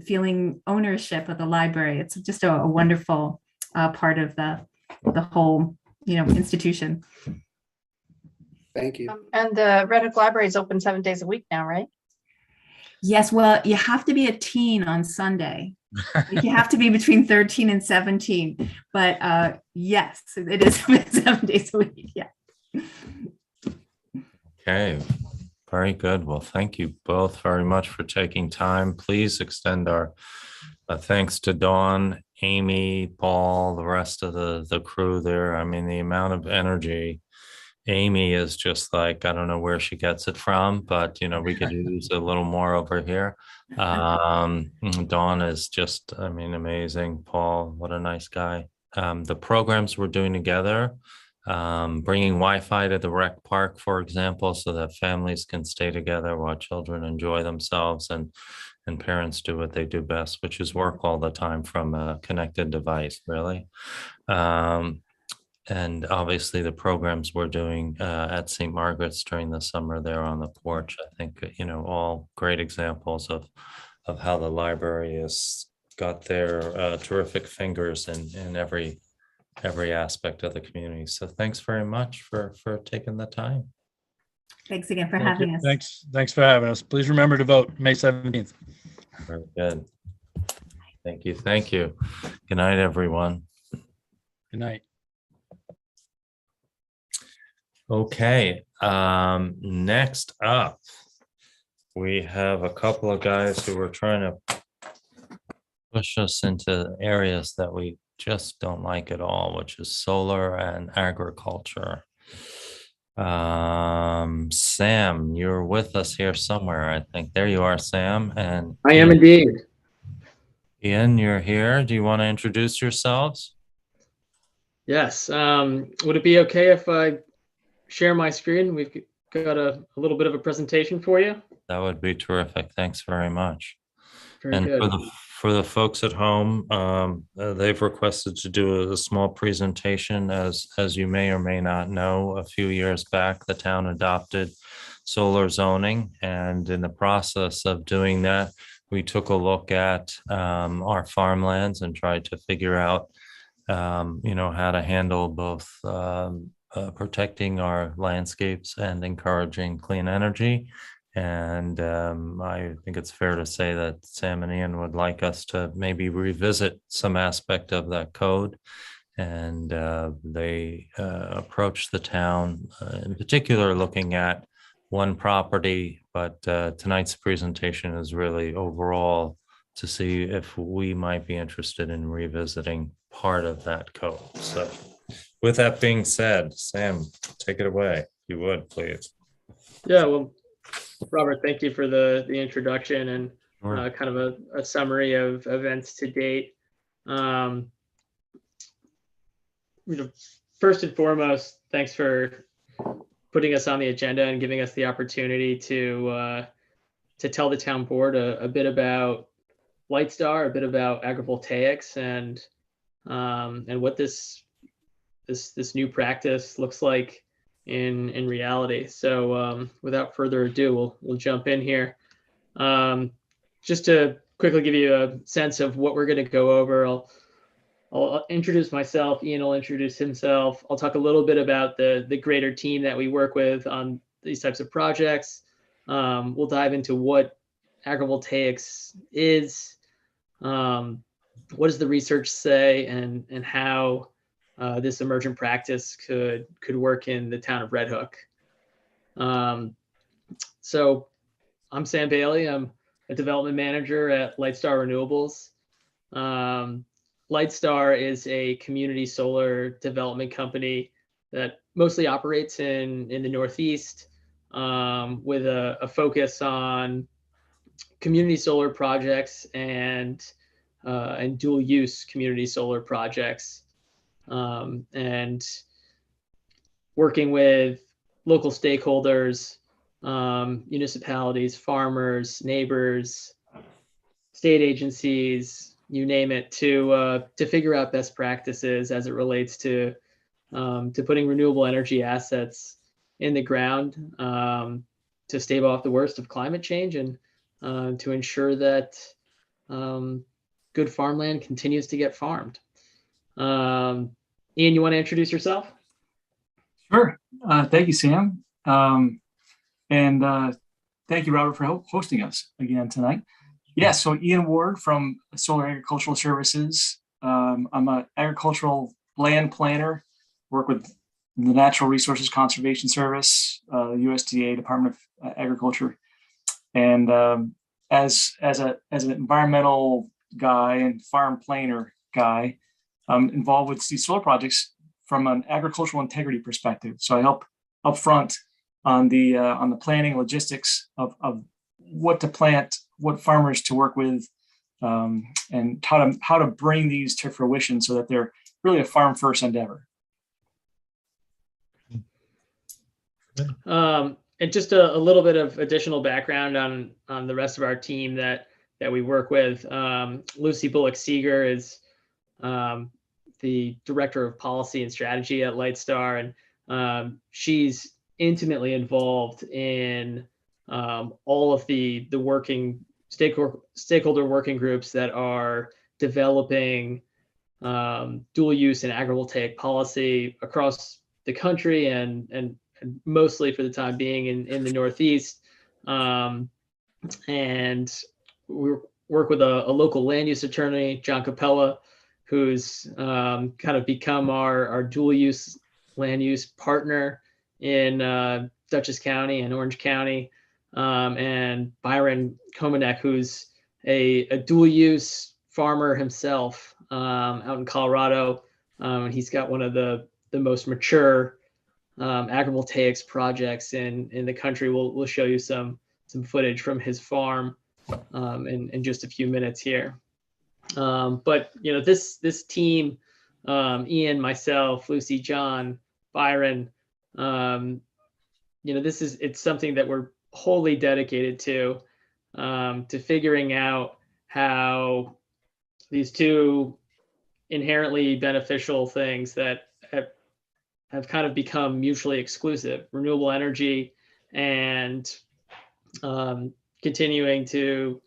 Speaker 9: feeling ownership of the library. It's just a wonderful part of the whole institution.
Speaker 3: Thank you.
Speaker 8: And the Red Hook Library is open 7 days a week now, right?
Speaker 9: Yes, well, you have to be a teen on Sunday. You have to be between 13 and 17, but yes, it is 7 days a week. Yeah.
Speaker 2: Okay, very good. Well, thank you both very much for taking time. Please extend our thanks to Dawn, Amy, Paul, the rest of the crew there. I mean, the amount of energy. Amy is just I don't know where she gets it from, but we could use a little more over here. Dawn is just, amazing. Paul, what a nice guy. The programs we're doing together, bringing Wi-Fi to the rec park, for example, so that families can stay together while children enjoy themselves and parents do what they do best, which is work all the time from a connected device, really. And obviously the programs we're doing at St. Margaret's during the summer there on the porch, I think, all great examples of how the library has got their terrific fingers in every aspect of the community. So thanks very much for taking the time.
Speaker 9: Thanks again for
Speaker 10: Thank you.
Speaker 9: having us.
Speaker 10: Thanks for having us. Please remember to vote May 17th.
Speaker 2: Very good. Thank you. Thank you. Good night, everyone.
Speaker 10: Good night.
Speaker 2: Okay, next up, we have a couple of guys who are trying to push us into areas that we just don't like at all, which is solar and agriculture. Sam, you're with us here somewhere, I think. There you are, Sam. And
Speaker 11: I am indeed.
Speaker 2: Ian, you're here. Do you want to introduce yourselves?
Speaker 11: Yes. Would it be okay if I share my screen? We've got a little bit of a presentation for you.
Speaker 2: That would be terrific. Thanks very much.
Speaker 11: Very
Speaker 2: And
Speaker 11: good.
Speaker 2: for the folks at home, they've requested to do a small presentation. As you may or may not know, a few years back, the town adopted solar zoning. And in the process of doing that, we took a look at our farmlands and tried to figure out, how to handle both protecting our landscapes and encouraging clean energy. And I think it's fair to say that Sam and Ian would like us to maybe revisit some aspect of that code. And they approached the town, in particular, looking at one property. But tonight's presentation is really overall to see if we might be interested in revisiting part of that code. So with that being said, Sam, take it away, if you would, please.
Speaker 11: Yeah, well, Robert, thank you for the introduction and
Speaker 2: Sure.
Speaker 11: kind of a summary of events to date. First and foremost, thanks for putting us on the agenda and giving us the opportunity to tell the town board a bit about Lightstar, a bit about agrivoltaics, and what this new practice looks like in reality. So without further ado, we'll jump in here. Just to quickly give you a sense of what we're going to go over, I'll introduce myself. Ian will introduce himself. I'll talk a little bit about the greater team that we work with on these types of projects. We'll dive into what agrivoltaics is, what does the research say, and how this emergent practice could work in the town of Red Hook. So I'm Sam Bailey. I'm a development manager at Lightstar Renewables. Lightstar is a community solar development company that mostly operates in the Northeast, with a focus on community solar projects and dual use community solar projects. And working with local stakeholders, municipalities, farmers, neighbors, state agencies, you name it, to figure out best practices as it relates to putting renewable energy assets in the ground, to stave off the worst of climate change, and to ensure that good farmland continues to get farmed. Ian, you want to introduce yourself?
Speaker 12: Sure. Thank you, Sam. And thank you, Robert, for hosting us again tonight. Yeah, so Ian Ward from Solar Agricultural Services. I'm an agricultural land planner, work with the Natural Resources Conservation Service, USDA, Department of Agriculture. And as an environmental guy and farm planner guy, I'm involved with these solar projects from an agricultural integrity perspective. So I help up front on the planning logistics of what to plant, what farmers to work with, and how to bring these to fruition so that they're really a farm first endeavor.
Speaker 11: And just a little bit of additional background on the rest of our team that we work with. Lucy Bullock Seeger is the director of policy and strategy at Lightstar, and she's intimately involved in all of the working stakeholder working groups that are developing dual use and agrivoltaic policy across the country and mostly for the time being in the Northeast. And we work with a local land use attorney, John Capella, who's kind of become our dual use land use partner in Dutchess County and Orange County, and Byron Komanek, who's a dual use farmer himself out in Colorado. And he's got one of the most mature agrivoltaics projects in the country. We'll show you some footage from his farm in just a few minutes here. But this team, Ian, myself, Lucy, John, Byron, it's something that we're wholly dedicated to figuring out how these two inherently beneficial things that have kind of become mutually exclusive, renewable energy and continuing to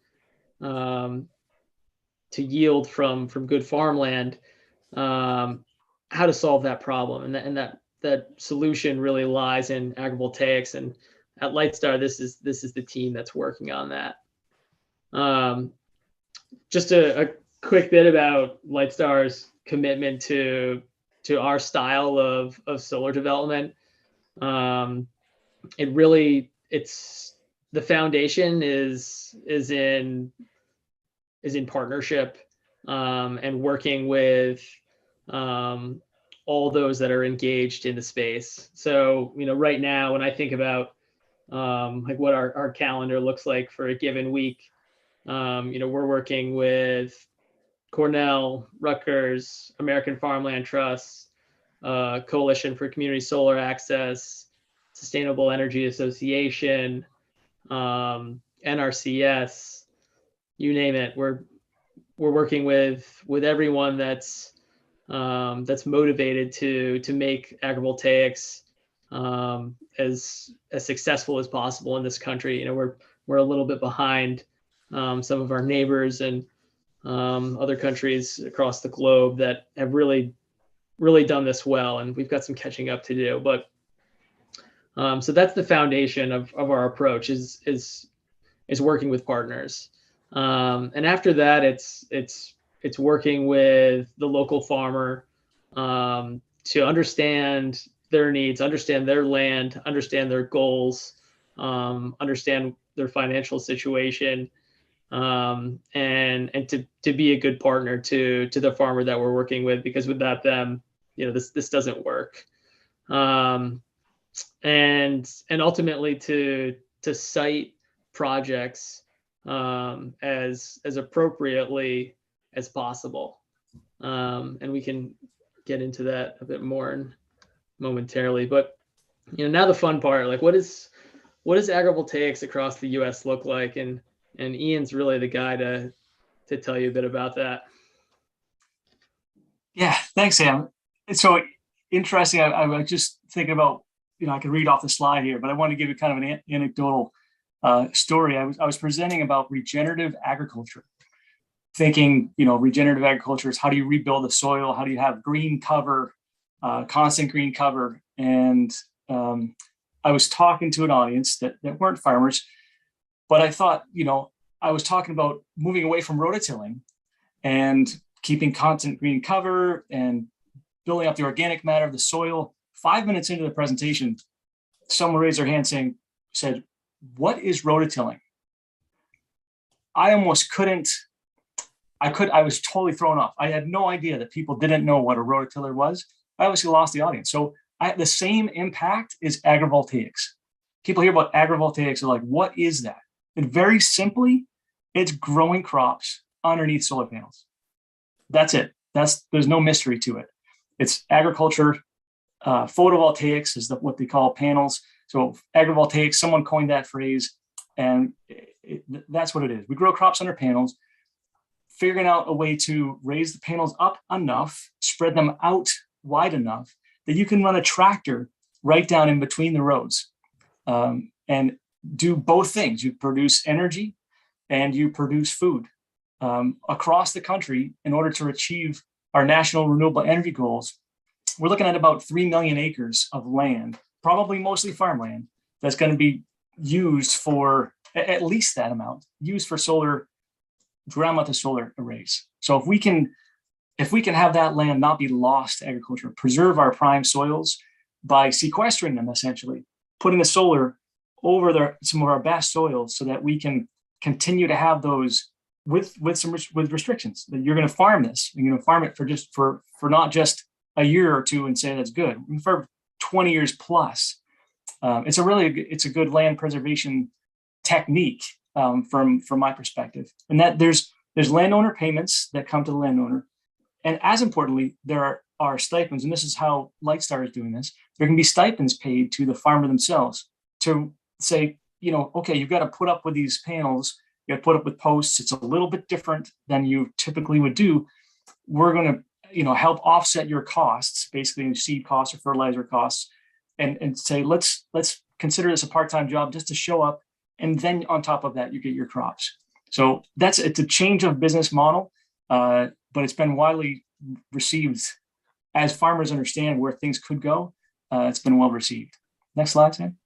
Speaker 11: yield from good farmland, how to solve that problem. And that solution really lies in agrivoltaics. And at Lightstar, this is the team that's working on that. Just a quick bit about Lightstar's commitment to our style of solar development. It's the foundation is in partnership and working with all those that are engaged in the space. So, right now, when I think about like what our calendar looks like for a given week, we're working with Cornell, Rutgers, American Farmland Trust, Coalition for Community Solar Access, Sustainable Energy Association, NRCS, you name it. We're working with everyone that's motivated to make agrivoltaics as successful as possible in this country. We're a little bit behind some of our neighbors and other countries across the globe that have really done this well, and we've got some catching up to do. But so that's the foundation of our approach is working with partners, and after that it's working with the local farmer to understand their needs, understand their land, understand their goals, understand their financial situation, and to be a good partner to the farmer that we're working with, because without them, this doesn't work. And ultimately to cite projects as appropriately as possible. And we can get into that a bit more momentarily. But now the fun part, like what does agrivoltaics across the US look like? And Ian's really the guy to tell you a bit about that.
Speaker 12: Yeah, thanks, Sam. It's so interesting. I was just thinking about, I can read off the slide here, but I want to give you kind of an anecdotal story. I was presenting about regenerative agriculture, thinking, regenerative agriculture is how do you rebuild the soil? How do you have green cover, constant green cover? And I was talking to an audience that weren't farmers, but I thought, I was talking about moving away from rototilling and keeping constant green cover and building up the organic matter of the soil. 5 minutes into the presentation, someone raised their hand said, "What is rototilling?" I almost couldn't, I was totally thrown off. I had no idea that people didn't know what a rototiller was. I obviously lost the audience. So the same impact is agrivoltaics. People hear about agrivoltaics, are like, what is that? And very simply, it's growing crops underneath solar panels. That's it. There's no mystery to it. It's agriculture. Photovoltaics is what they call panels. So agrivoltaics, someone coined that phrase, and that's what it is. We grow crops under panels, figuring out a way to raise the panels up enough, spread them out wide enough that you can run a tractor right down in between the rows, and do both things. You produce energy and you produce food across the country in order to achieve our national renewable energy goals. We're looking at about 3 million acres of land, probably mostly farmland, that's going to be used for at least that amount, used for solar, ground-mounted solar arrays. So if we can have that land not be lost to agriculture, preserve our prime soils by sequestering them, essentially, putting the solar over some of our best soils so that we can continue to have those with restrictions. That you're going to farm this, you're going to farm it for not just a year or two and say that's good, for 20 years plus. It's a good land preservation technique from my perspective, and that there's landowner payments that come to the landowner, and as importantly, there are stipends, and this is how Lightstar is doing this. There can be stipends paid to the farmer themselves to say, okay, you've got to put up with these panels, you got to put up with posts. It's a little bit different than you typically would do. We're going to help offset your costs, basically seed costs or fertilizer costs, and say, let's consider this a part-time job just to show up. And then on top of that, you get your crops. So it's a change of business model, but it's been widely received as farmers understand where things could go. It's been well received. Next slide, Sam.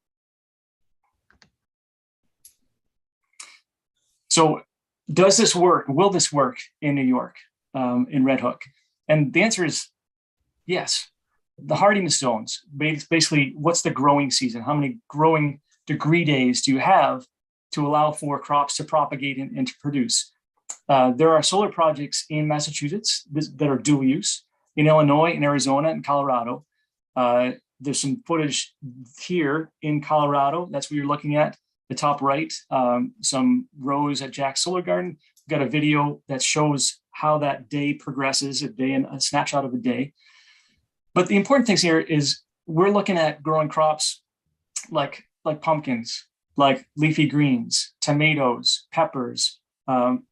Speaker 12: So does this work? Will this work in New York, in Red Hook? And the answer is yes. The hardiness zones, basically, what's the growing season? How many growing degree days do you have to allow for crops to propagate and to produce? There are solar projects in Massachusetts that are dual use, in Illinois, in Arizona, and Colorado. There's some footage here in Colorado. That's what you're looking at, the top right, some rows at Jack's Solar Garden. We've got a video that shows how that day progresses, a snapshot of a day. But the important things here is we're looking at growing crops like pumpkins, like leafy greens, tomatoes, peppers,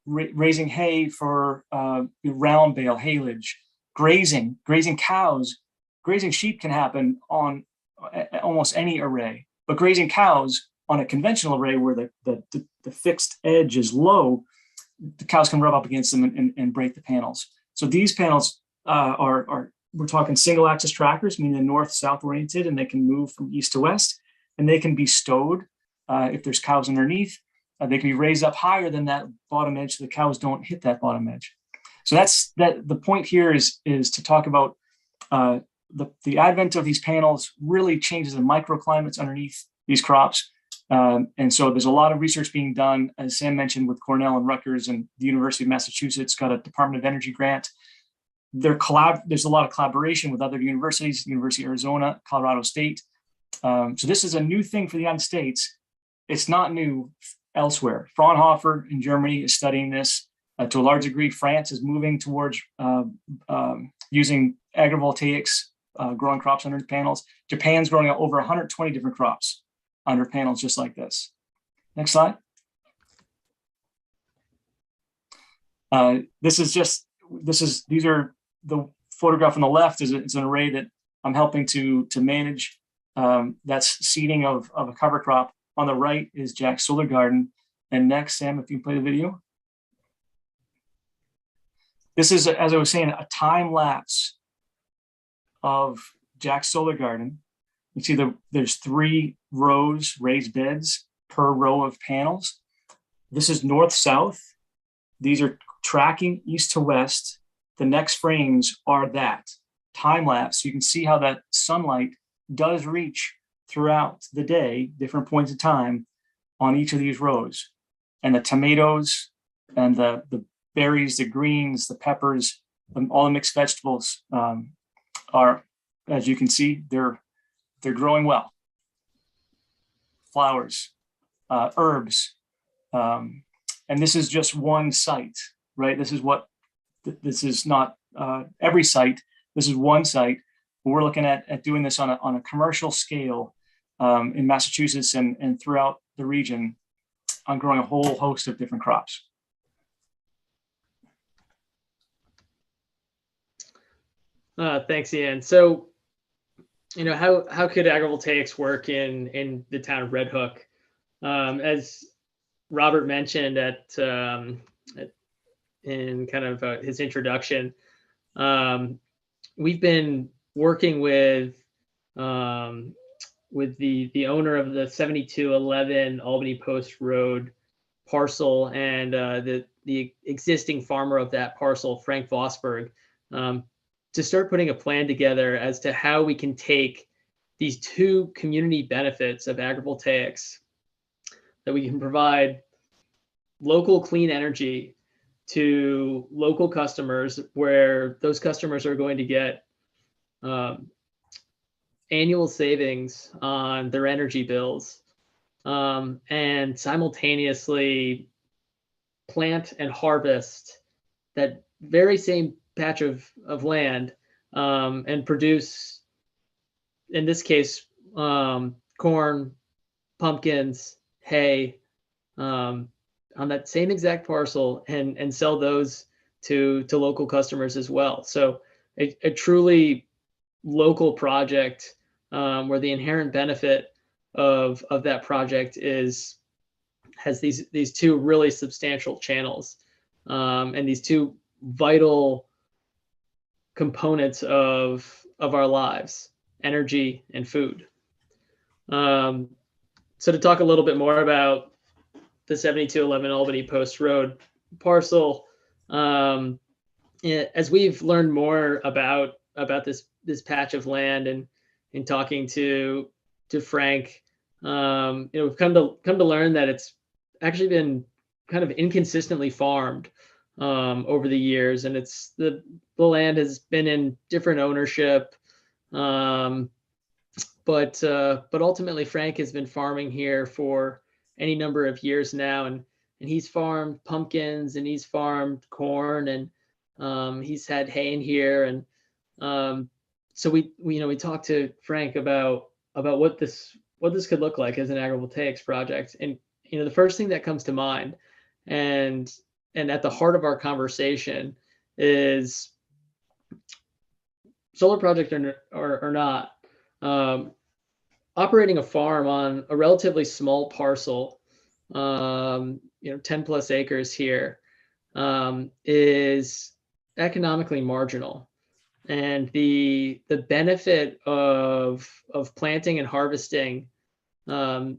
Speaker 12: raising hay for round bale, haylage, grazing cows. Grazing sheep can happen on almost any array, but grazing cows on a conventional array where the fixed edge is low, the cows can rub up against them and break the panels. So these panels we're talking single axis trackers, meaning they're north-south oriented, and they can move from east to west, and they can be stowed if there's cows underneath. They can be raised up higher than that bottom edge so the cows don't hit that bottom edge. So the point here is to talk about the advent of these panels really changes the microclimates underneath these crops. And so there's a lot of research being done, as Sam mentioned, with Cornell and Rutgers, and the University of Massachusetts got a Department of Energy grant. There's a lot of collaboration with other universities, University of Arizona, Colorado State. So this is a new thing for the United States. It's not new elsewhere. Fraunhofer in Germany is studying this. To a large degree, France is moving towards using agrivoltaics, growing crops under panels. Japan's growing over 120 different crops under panels just like this. Next slide. These are the photograph on the left it's an array that I'm helping to manage. That's seeding of a cover crop. On the right is Jack's Solar Garden. And next, Sam, if you play the video. This is, as I was saying, a time lapse of Jack's Solar Garden. You see there's 3 rows, raised beds per row of panels. This is north-south. These are tracking east to west. The next frames are that time lapse. You can see how that sunlight does reach throughout the day, different points of time on each of these rows. And the tomatoes and the berries, the greens, the peppers, all the mixed vegetables are, as you can see, they're growing well. Flowers, herbs, and this is just one site, right? This is not every site. This is one site. We're looking at doing this on a commercial scale in Massachusetts and throughout the region on growing a whole host of different crops.
Speaker 11: Thanks, Ian. So, how could agrivoltaics work in the town of Red Hook? As Robert mentioned in kind of his introduction, we've been working with the owner of the 7211 Albany Post Road parcel and the existing farmer of that parcel, Frank Vosberg, to start putting a plan together as to how we can take these two community benefits of agrivoltaics, that we can provide local clean energy to local customers, where those customers are going to get annual savings on their energy bills, and simultaneously plant and harvest that very same patch of land, and produce, in this case, corn, pumpkins, hay, on that same exact parcel, and sell those to local customers as well. So a truly local project, where the inherent benefit of that project has these two really substantial channels, and these two vital components of our lives: energy and food. So to talk a little bit more about the 7211 Albany Post Road parcel, as we've learned more about this patch of land, and in talking to Frank, we've come to learn that it's actually been kind of inconsistently farmed over the years, and it's the land has been in different ownership, but ultimately Frank has been farming here for any number of years now, and he's farmed pumpkins, and he's farmed corn, and he's had hay in here, and so we talked to Frank about what this could look like as an agrivoltaics project, and the first thing that comes to mind, and at the heart of our conversation, is solar project or not, operating a farm on a relatively small parcel, 10 plus acres here, is economically marginal. And the benefit of planting and harvesting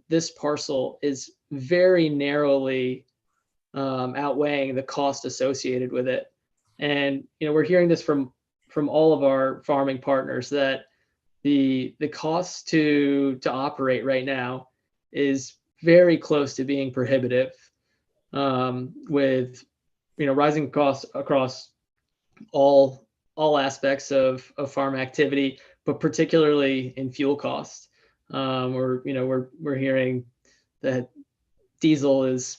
Speaker 11: this parcel is very narrowly outweighing the cost associated with it. And we're hearing this from all of our farming partners, that the cost to operate right now is very close to being prohibitive, with rising costs across all aspects of farm activity, but particularly in fuel costs. We're hearing that diesel is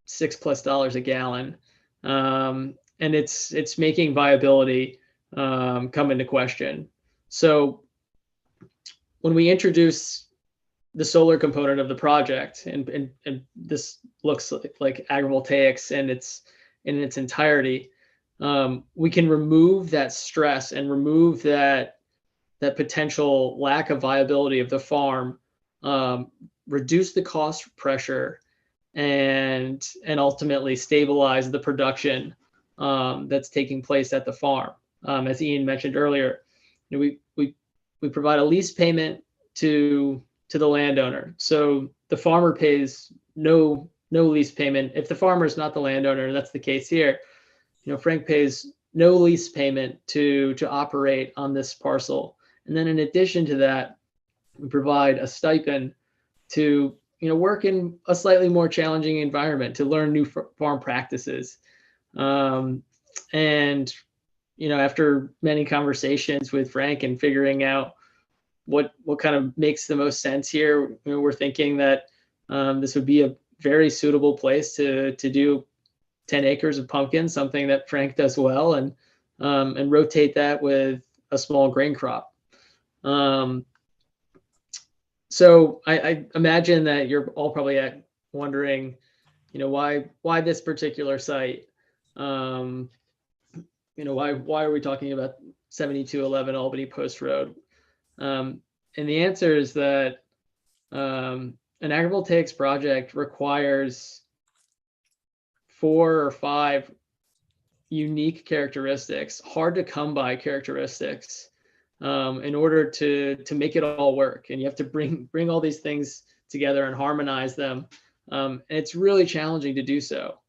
Speaker 11: $6+ a gallon, and it's making viability come into question. So when we introduce the solar component of the project, and this looks like agrivoltaics in its entirety, we can remove that stress and remove that potential lack of viability of the farm, reduce the cost pressure, and ultimately stabilize the production that's taking place at the farm. As Ian mentioned earlier, we provide a lease payment to the landowner, so the farmer pays no lease payment. If the farmer is not the landowner, that's the case here, Frank pays no lease payment to operate on this parcel. And then in addition to that, we provide a stipend to work in a slightly more challenging environment, to learn new farm practices. And after many conversations with Frank and figuring out what kind of makes the most sense here, we're thinking that this would be a very suitable place to do 10 acres of pumpkins, something that Frank does well, and rotate that with a small grain crop. So I imagine that you're all probably wondering, why this particular site? Why are we talking about 7211 Albany Post Road? And the answer is that an agrivoltaics project requires 4 or 5 unique characteristics, hard to come by characteristics, in order to make it all work. And you have to bring all these things together and harmonize them. And it's really challenging to do so.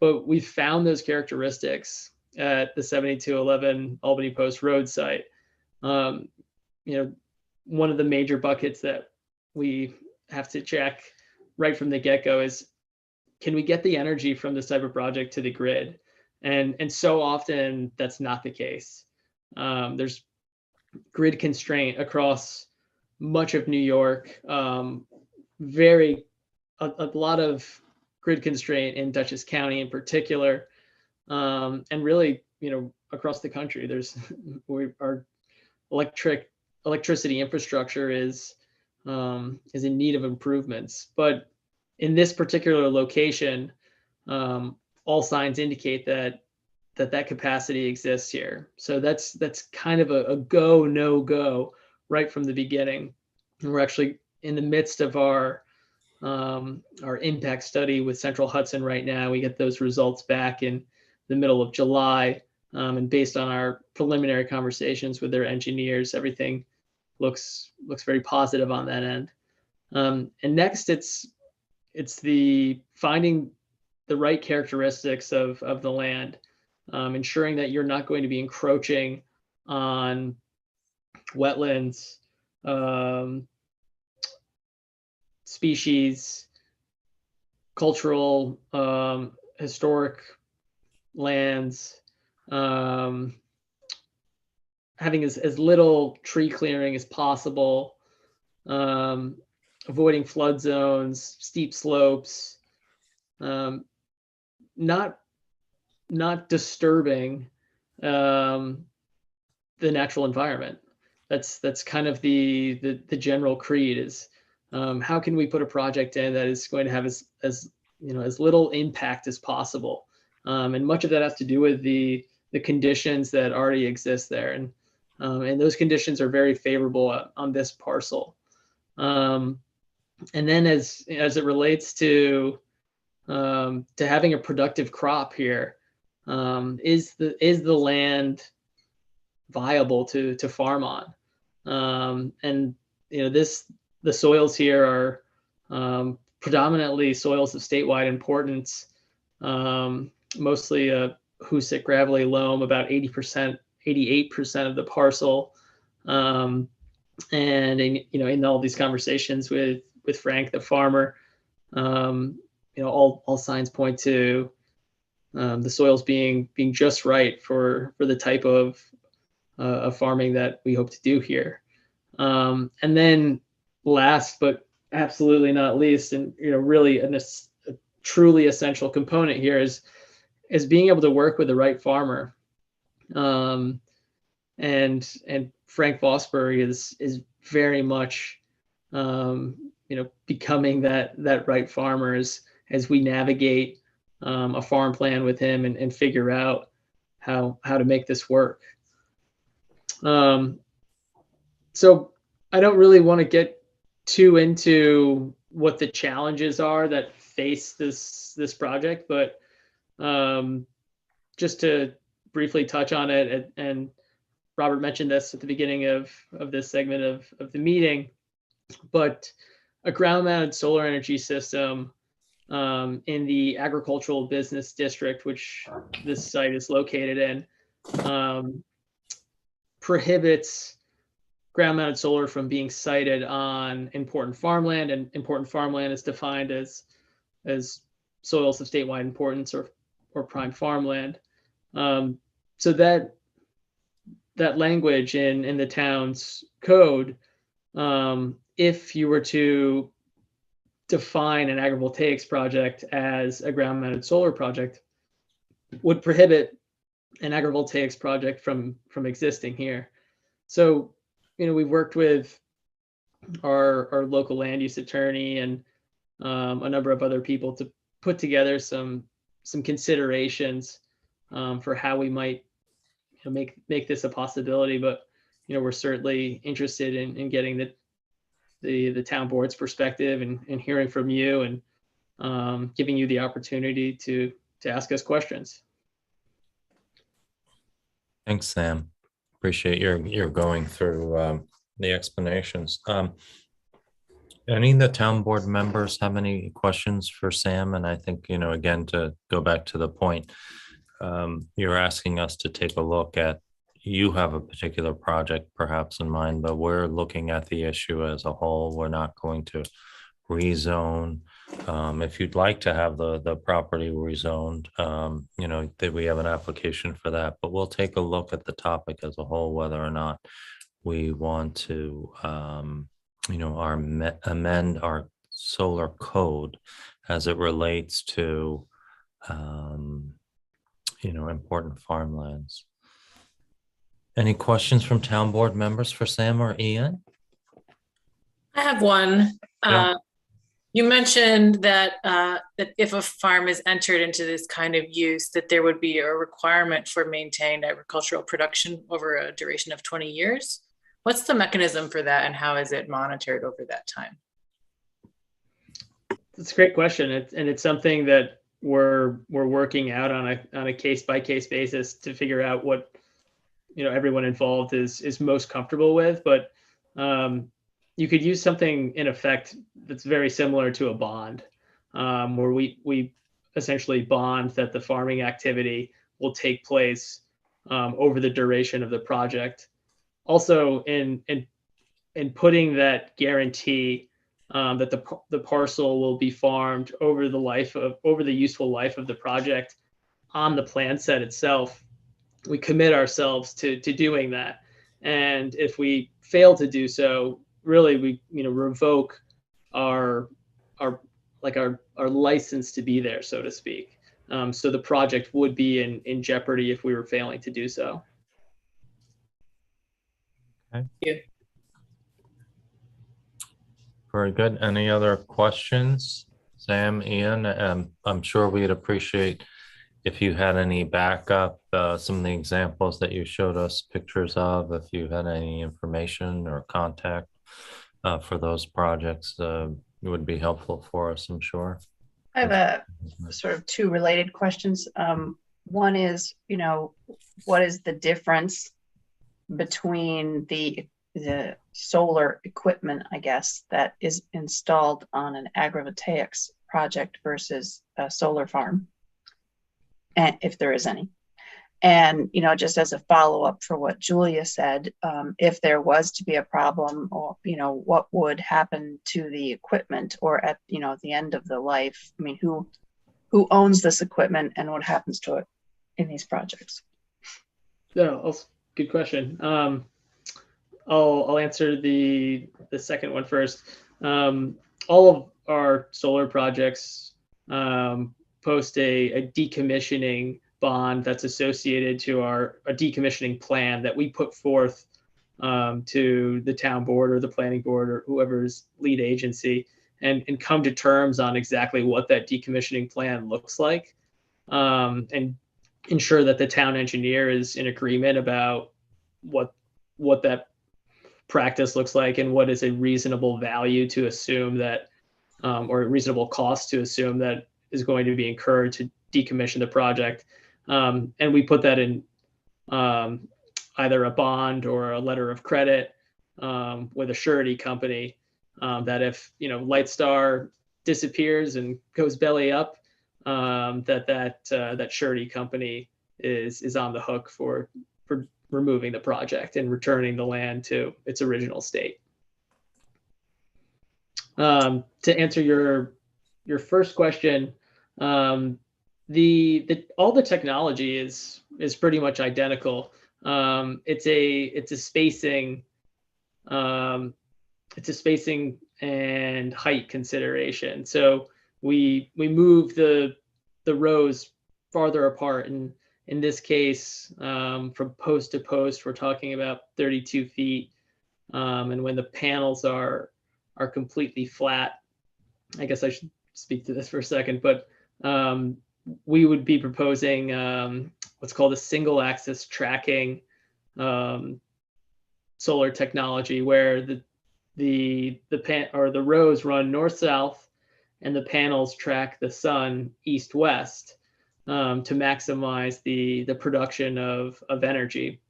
Speaker 11: But we found those characteristics at the 7211 Albany Post Road site. One of the major buckets that we have to check right from the get-go is, can we get the energy from this type of project to the grid? And so often that's not the case. There's grid constraint across much of New York, a lot of grid constraint in Dutchess County in particular, and really, across the country. Our electricity infrastructure is in need of improvements. But in this particular location, all signs indicate that capacity exists here. So that's kind of a go, no go right from the beginning. And we're actually in the midst of our impact study with Central Hudson right now. We get those results back in the middle of July. And based on our preliminary conversations with their engineers, everything looks very positive on that end. And next, it's the finding the right characteristics of the land, ensuring that you're not going to be encroaching on wetlands, species, cultural, historic lands, having as little tree clearing as possible, avoiding flood zones, steep slopes, not disturbing the natural environment. That's kind of the general creed is, how can we put a project in that is going to have as little impact as possible, and much of that has to do with the conditions that already exist there, and those conditions are very favorable on this parcel. And then as it relates to having a productive crop here, is the land viable to farm on? And the soils here are predominantly soils of statewide importance, mostly a Hoosic gravelly loam, about 88% of the parcel. And in all these conversations with Frank, the farmer, all signs point to the soils being just right for the type of farming that we hope to do here. And then last but absolutely not least, and really a truly essential component here is being able to work with the right farmer. And Frank Vosburg is very much becoming that right farmer as we navigate a farm plan with him and figure out how to make this work. So I don't really want to get too into what the challenges are that face this project, but just to briefly touch on it, and Robert mentioned this at the beginning of this segment of the meeting, but a ground-mounted solar energy system in the agricultural business district, which this site is located in, prohibits ground-mounted solar from being sited on important farmland, and important farmland is defined as soils of statewide importance or prime farmland. So that language in the town's code, if you were to define an agrivoltaics project as a ground-mounted solar project, would prohibit an agrivoltaics project from existing here. So, we've worked with our local land use attorney and a number of other people to put together some considerations for how we might make this a possibility. But we're certainly interested in getting the town board's perspective and hearing from you and giving you the opportunity to ask us questions.
Speaker 2: Thanks, Sam. Appreciate your going through the explanations. Any of the town board members have any questions for Sam? And I think, again, to go back to the point, you're asking us to take a look at, you have a particular project perhaps in mind, but we're looking at the issue as a whole. We're not going to rezone. If you'd like to have the property rezoned, that we have an application for that, but we'll take a look at the topic as a whole, whether or not we want to, amend our solar code as it relates to, important farmlands. Any questions from town board members for Sam or Ian?
Speaker 1: I have one.
Speaker 2: Yeah.
Speaker 1: You mentioned that that if a farm is entered into this kind of use, that there would be a requirement for maintained agricultural production over a duration of 20 years. What's the mechanism for that, and how is it monitored over that time?
Speaker 11: That's a great question. It's something that we're working out on a case by case basis to figure out what everyone involved is most comfortable with. But you could use something in effect that's very similar to a bond, where we essentially bond that the farming activity will take place over the duration of the project. Also, in putting that guarantee that the parcel will be farmed over the useful life of the project on the plan set itself, we commit ourselves to doing that. And if we fail to do so, really we revoke our license to be there, so to speak. So the project would be in jeopardy if we were failing to do so.
Speaker 2: Okay.
Speaker 1: Yeah.
Speaker 2: Very good. Any other questions, Sam, Ian? I'm sure we'd appreciate if you had any backup, some of the examples that you showed us pictures of, if you had any information or contact for those projects, it would be helpful for us, I'm sure.
Speaker 8: I have a sort of two related questions. One is, what is the difference between the solar equipment, I guess, that is installed on an agrivoltaics project versus a solar farm, and if there is any? And, just as a follow-up for what Julia said, if there was to be a problem, or, what would happen to the equipment, or at, the end of the life? I mean, who owns this equipment and what happens to it in these projects?
Speaker 11: No, good question. I'll answer the second one first. All of our solar projects post a decommissioning bond that's associated to a decommissioning plan that we put forth to the town board or the planning board or whoever's lead agency, and come to terms on exactly what that decommissioning plan looks like, and ensure that the town engineer is in agreement about what that practice looks like and what is a reasonable value to assume that, or a reasonable cost to assume that is going to be incurred to decommission the project. And we put that in either a bond or a letter of credit with a surety company, that if Lightstar disappears and goes belly up, that surety company is on the hook for removing the project and returning the land to its original state. To answer your first question, all the technology is pretty much identical. It's a spacing and height consideration. So we move the rows farther apart, and in this case, from post to post, we're talking about 32 feet And when the panels are completely flat, I guess I should speak to this for a second, but we would be proposing what's called a single axis tracking solar technology, where the rows run north south and the panels track the sun east west to maximize the production of energy.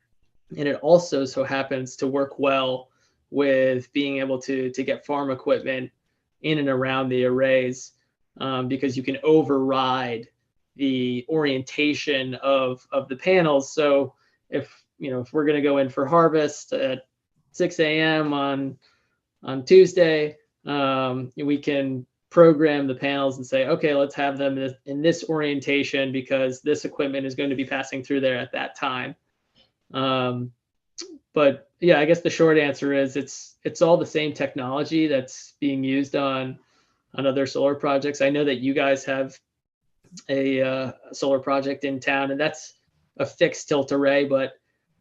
Speaker 11: And it also so happens to work well with being able to get farm equipment in and around the arrays, because you can override the orientation of the panels. So if we're going to go in for harvest at 6 a.m. on Tuesday, we can program the panels and say, okay, let's have them in this orientation because this equipment is going to be passing through there at that time. But yeah, I guess the short answer is it's all the same technology that's being used on other solar projects. I know that you guys have a solar project in town, and that's a fixed tilt array. But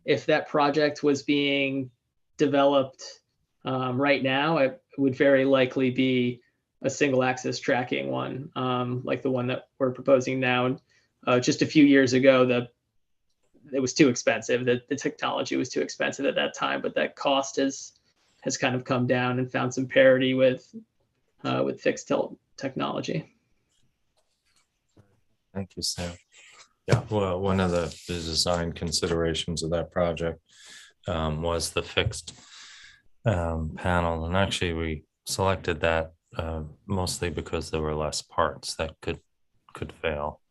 Speaker 11: if that project was being developed right now, it would very likely be a single axis tracking one, like the one that we're proposing now. And just a few years ago, it was too expensive. The technology was too expensive at that time, but that cost has kind of come down and found some parity with fixed tilt technology.
Speaker 2: Thank you, Sam. Yeah, well, one of the design considerations of that project was the fixed panel, and actually we selected that mostly because there were less parts that could fail,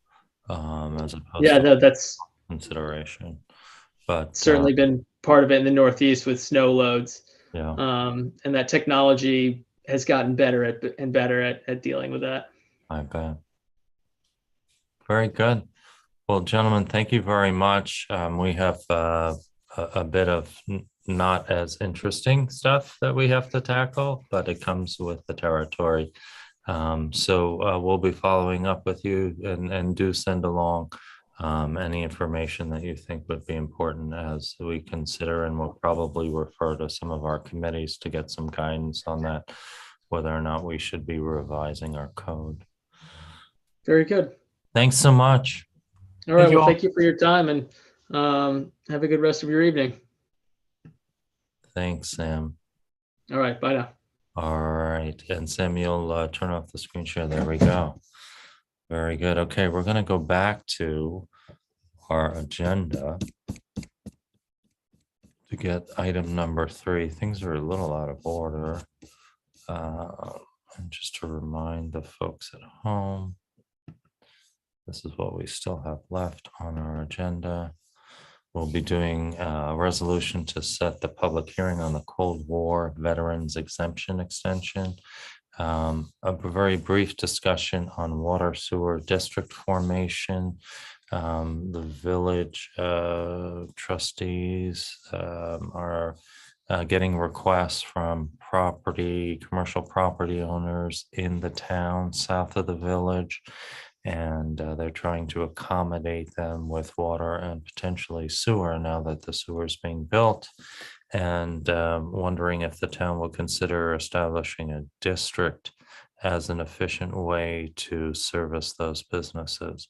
Speaker 2: as opposed to
Speaker 11: that's
Speaker 2: consideration. But
Speaker 11: certainly been part of it in the Northeast with snow loads.
Speaker 2: Yeah.
Speaker 11: And that technology has gotten better at dealing with that.
Speaker 2: I bet. Very good. Well, gentlemen, thank you very much. We have a bit of not as interesting stuff that we have to tackle, but it comes with the territory. So we'll be following up with you, and do send along any information that you think would be important as we consider, and we'll probably refer to some of our committees to get some guidance on that, whether or not we should be revising our code.
Speaker 11: Very good.
Speaker 2: Thanks so much.
Speaker 11: All right. Well, thank you for your time, and have a good rest of your evening.
Speaker 2: Thanks, Sam.
Speaker 11: All right. Bye now.
Speaker 2: All right. And Sam, you'll turn off the screen share. There we go. Very good. Okay, we're going to go back to our agenda to get item number 3. Things are a little out of order. And just to remind the folks at home, this is what we still have left on our agenda. We'll be doing a resolution to set the public hearing on the Cold War Veterans Exemption Extension. A very brief discussion on water sewer district formation. The village trustees are getting requests from commercial property owners in the town south of the village, and they're trying to accommodate them with water and potentially sewer now that the sewer is being built, and wondering if the town will consider establishing a district as an efficient way to service those businesses.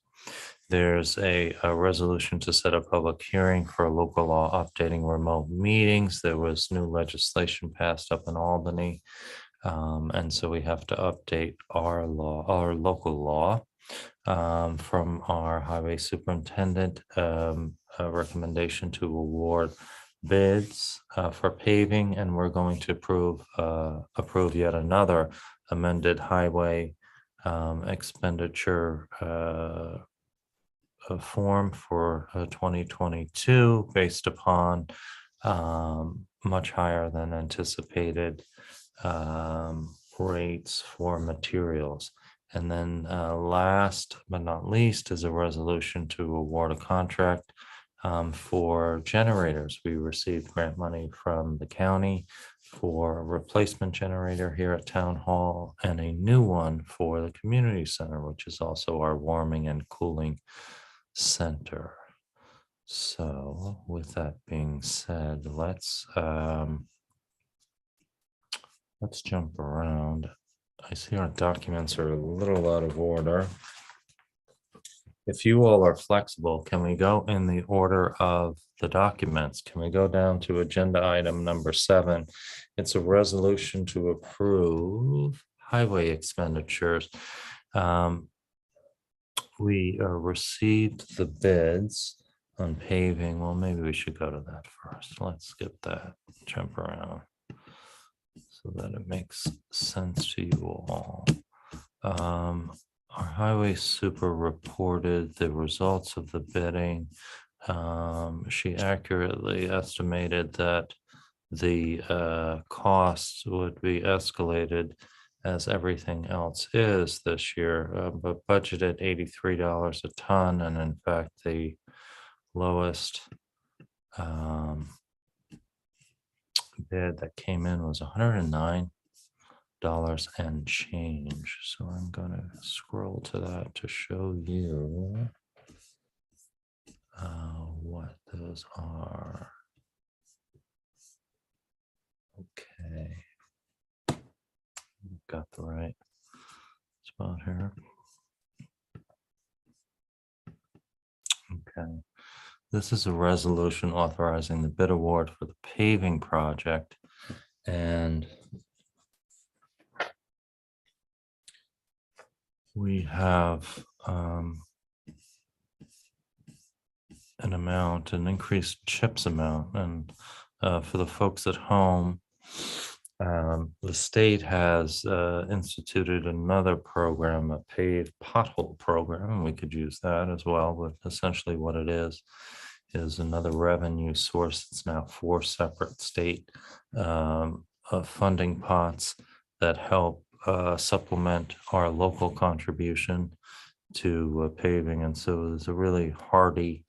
Speaker 2: There's a resolution to set a public hearing for a local law updating remote meetings. There was new legislation passed up in Albany, and so we have to update our local law. From our highway superintendent, a recommendation to award bids for paving, and we're going to approve yet another amended highway expenditure form for 2022 based upon much higher than anticipated rates for materials. And then last but not least is a resolution to award a contract for generators. We received grant money from the county for a replacement generator here at Town Hall and a new one for the community center, which is also our warming and cooling center. So with that being said, let's let's jump around. I see our documents are a little out of order. If you all are flexible, can we go in the order of the documents? Can we go down to agenda item number 7? It's a resolution to approve highway expenditures. We received the bids on paving. Well, maybe we should go to that first. Let's skip that, jump around so that it makes sense to you all. Our highway super reported the results of the bidding. She accurately estimated that the costs would be escalated as everything else is this year, but budgeted $83 a ton. And in fact, the lowest bid that came in was $109 and change. So I'm going to scroll to that to show you what those are. Okay. Got the right spot here. Okay. This is a resolution authorizing the bid award for the paving project. And we have an amount, an increased CHIPS amount. And for the folks at home, the state has instituted another program, a paved pothole program, and we could use that as well. But essentially what it is another revenue source. It's now 4 separate state funding pots that help supplement our local contribution to paving. And so there's a really hearty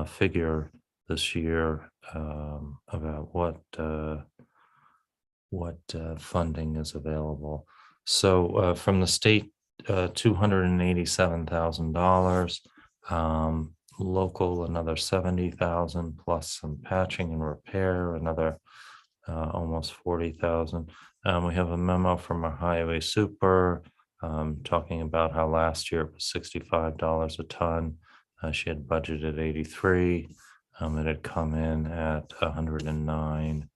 Speaker 2: figure this year about what funding is available. So from the state, $287,000, local another 70,000 plus some patching and repair, another almost 40,000. We have a memo from our highway super talking about how last year it was $65 a ton. She had budgeted 83. It had come in at 109,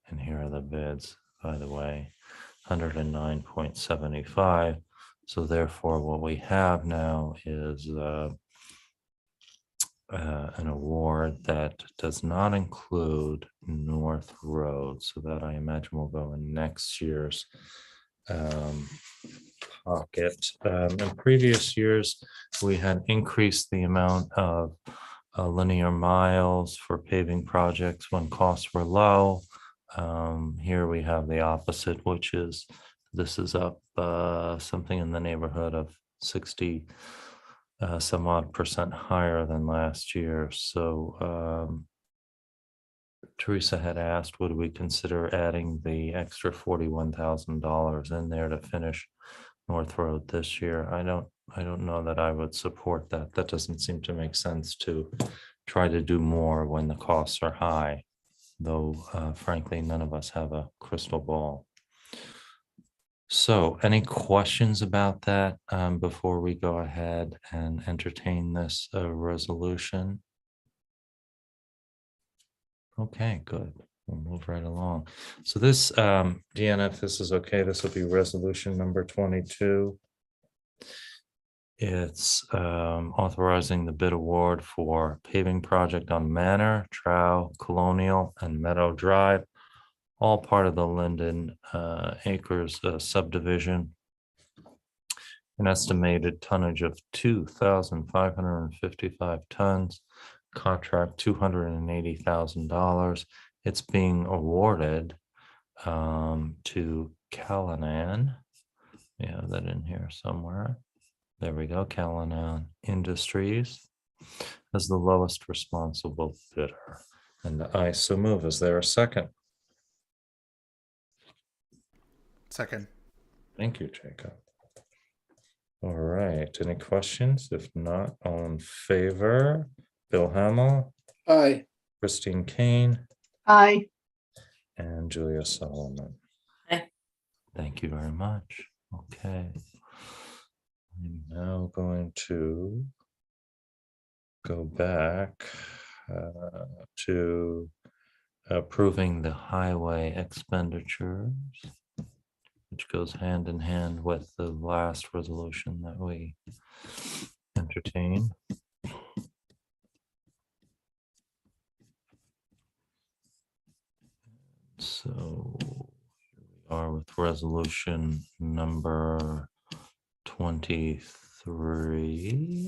Speaker 2: and here are the bids, by the way, 109.75. So therefore, what we have now is an award that does not include North Road. So that I imagine will go in next year's pocket. In previous years, we had increased the amount of linear miles for paving projects when costs were low. Here we have the opposite, which is this is up something in the neighborhood of 60 some odd percent higher than last year. So Teresa had asked, would we consider adding the extra $41,000 in there to finish North Road this year? I don't know that I would support that. That doesn't seem to make sense to try to do more when the costs are high, though frankly, none of us have a crystal ball. So any questions about that before we go ahead and entertain this resolution? Okay, good. We'll move right along. So this, Deanna, if this is okay, this will be resolution number 22. It's authorizing the bid award for paving project on Manor, Trow, Colonial, and Meadow Drive, all part of the Linden Acres subdivision. An estimated tonnage of 2,555 tons, contract $280,000. It's being awarded to Callanan. We have that in here somewhere. There we go, Callanan Industries as the lowest responsible bidder. And I so move. Is there a second?
Speaker 4: Second.
Speaker 2: Thank you, Jacob. All right, any questions? If not, all in favor, Bill Hamel,
Speaker 3: Aye.
Speaker 2: Christine Kane,
Speaker 8: Aye.
Speaker 2: and Julia Solomon.
Speaker 1: Aye.
Speaker 2: Thank you very much. Okay. I'm now going to go back to approving the highway expenditures, which goes hand in hand with the last resolution that we entertained. So here we are with resolution number 23.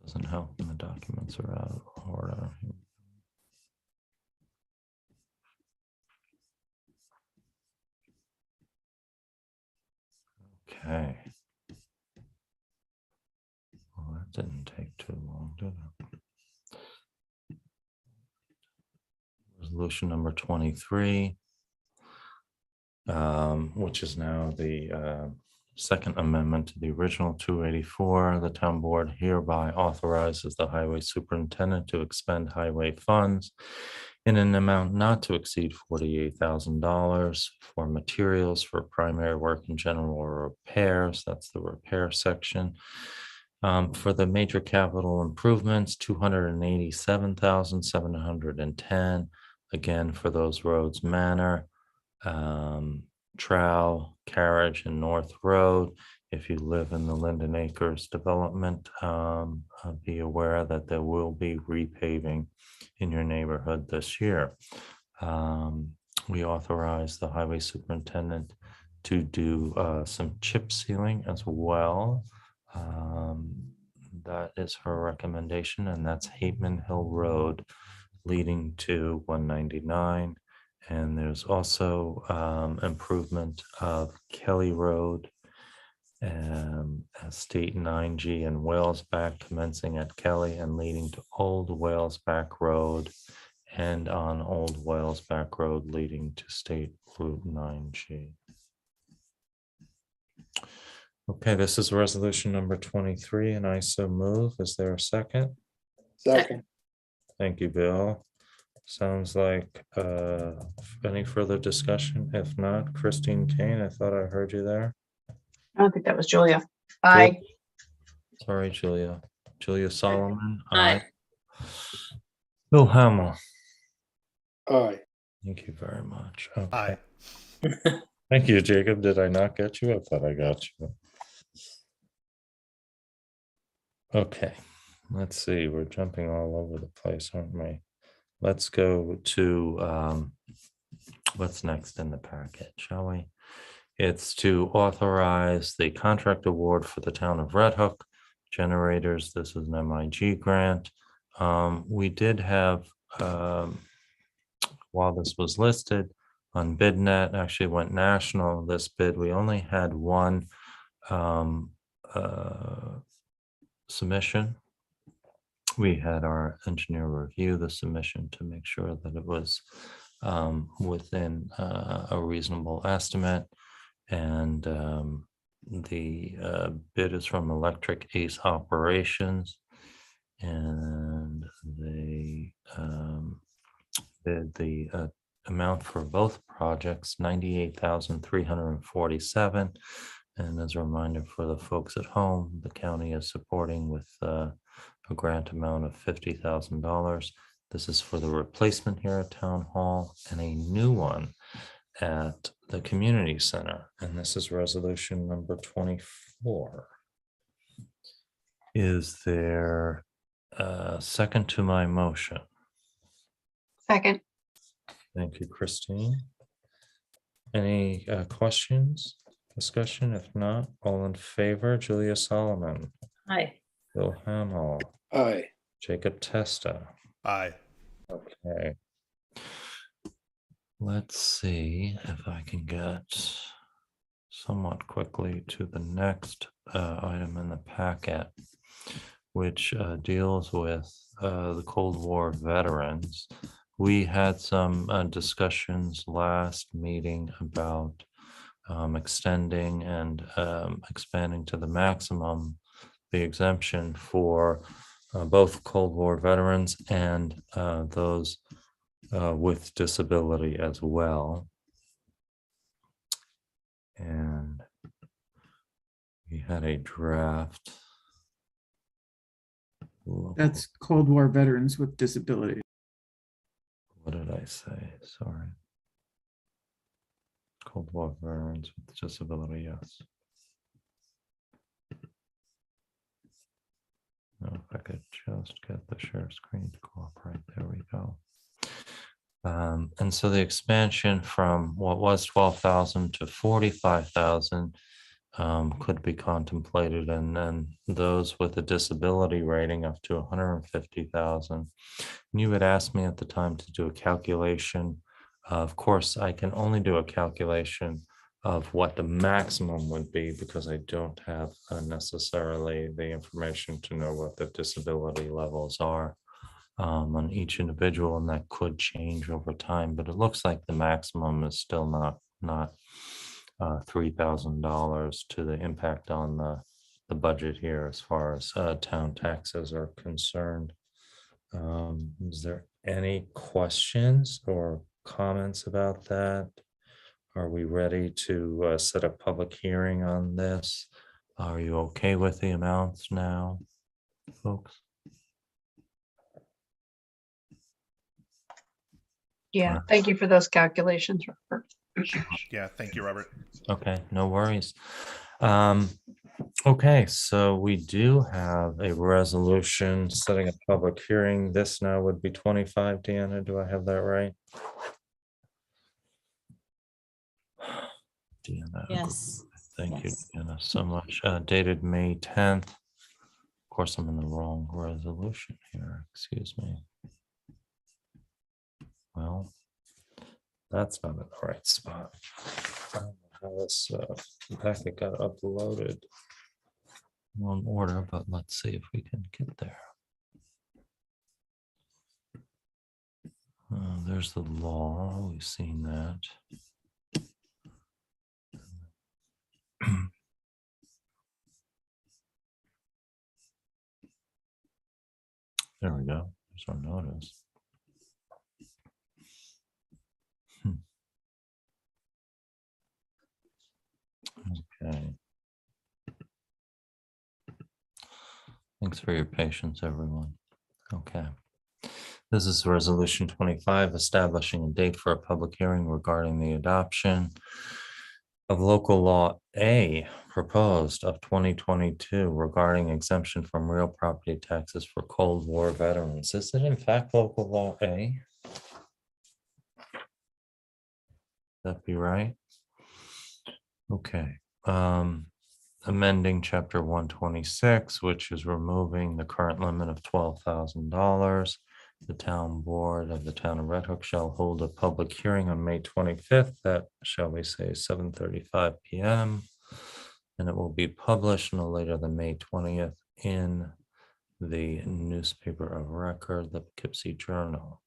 Speaker 2: Doesn't help when the documents are out of order. Okay. Well, that didn't take too long, did it? Resolution number 23, which is now the second amendment to the original 284. The town board hereby authorizes the highway superintendent to expend highway funds in an amount not to exceed $48,000 for materials for primary work and general repairs. That's the repair section. For the major capital improvements, $287,710. Again, for those roads, Manor, Trowel, Carriage, and North Road. If you live in the Linden Acres development, be aware that there will be repaving in your neighborhood this year. We authorize the highway superintendent to do some chip sealing as well. That is her recommendation, and that's Hateman Hill Road leading to 199. And there's also improvement of Kelly Road, State 9G and Whalesback commencing at Kelly and leading to Old Whalesback Road, and on Old Whalesback Road leading to State Route 9G. Okay, this is resolution number 23, and I so move. Is there a second?
Speaker 3: Second.
Speaker 2: Thank you, Bill. Sounds like any further discussion? If not, Christine Kane, I thought I heard you there.
Speaker 8: I don't think that was Julia. Aye.
Speaker 2: Sorry, Julia. Julia Solomon.
Speaker 1: Aye.
Speaker 2: Bill Hamel.
Speaker 3: Aye.
Speaker 2: Thank you very much. Okay.
Speaker 4: Aye.
Speaker 2: Thank you, Jacob. Did I not get you? I thought I got you. Okay, let's see. We're jumping all over the place, aren't we? Let's go to what's next in the packet, shall we? It's to authorize the contract award for the town of Red Hook generators. This is an MIG grant. We did have, while this was listed on BidNet, actually went national, this bid, we only had one submission. We had our engineer review the submission to make sure that it was within a reasonable estimate. And the bid is from Electric Ace Operations, and they bid the amount for both projects, $98,347. And as a reminder for the folks at home, the county is supporting with a grant amount of $50,000. This is for the replacement here at Town Hall and a new one at the community center. And this is resolution number 24. Is there a second to my motion?
Speaker 8: Second.
Speaker 2: Thank you, Christine. Any questions, discussion? If not, all in favor, Julia Solomon,
Speaker 1: Aye.
Speaker 2: Bill Hamel,
Speaker 3: Aye.
Speaker 2: Jacob Testa.
Speaker 4: Aye.
Speaker 2: Okay. Let's see if I can get somewhat quickly to the next item in the packet, which deals with the Cold War veterans. We had some discussions last meeting about extending and expanding to the maximum the exemption for both Cold War veterans and those with disability as well. And we had a draft.
Speaker 13: That's Cold War veterans with disabilities.
Speaker 2: What did I say? Sorry. Cold War veterans with disability, yes. Now, if I could just get the share screen to cooperate, there we go. And so the expansion from what was 12,000 to 45,000 could be contemplated, and then those with a disability rating up to 150,000. And you had asked me at the time to do a calculation. Of course, I can only do a calculation of what the maximum would be because I don't have necessarily the information to know what the disability levels are on each individual, and that could change over time. But it looks like the maximum is still not $3,000 to the impact on the budget here as far as town taxes are concerned. Is there any questions or comments about that? Are we ready to set a public hearing on this? Are you okay with the amounts now, folks?
Speaker 8: Yeah, thank you for those calculations, Robert.
Speaker 4: Yeah, thank you, Robert.
Speaker 2: Okay, no worries. Okay, so we do have a resolution setting a public hearing. This now would be 25, Deanna, do I have that right? Deanna.
Speaker 5: Yes.
Speaker 2: Thank you,
Speaker 5: Yes.
Speaker 2: Deanna, so much. Dated May 10th. Of course, I'm in the wrong resolution here, excuse me. Well, that's not in the right spot. I don't know how this packet got uploaded. Wrong order, but let's see if we can get there. There's the law. We've seen that. There we go. There's our notice. Okay. Thanks for your patience, everyone. Okay. This is Resolution 25, establishing a date for a public hearing regarding the adoption of local law A proposed of 2022 regarding exemption from real property taxes for Cold War veterans. Is it in fact local law A? That be right? Okay. Amending chapter 126, which is removing the current limit of $12,000. The town board of the town of Red Hook shall hold a public hearing on May 25th at, shall we say, 7:35 p.m. And it will be published no later than May 20th in the newspaper of record, the Poughkeepsie Journal.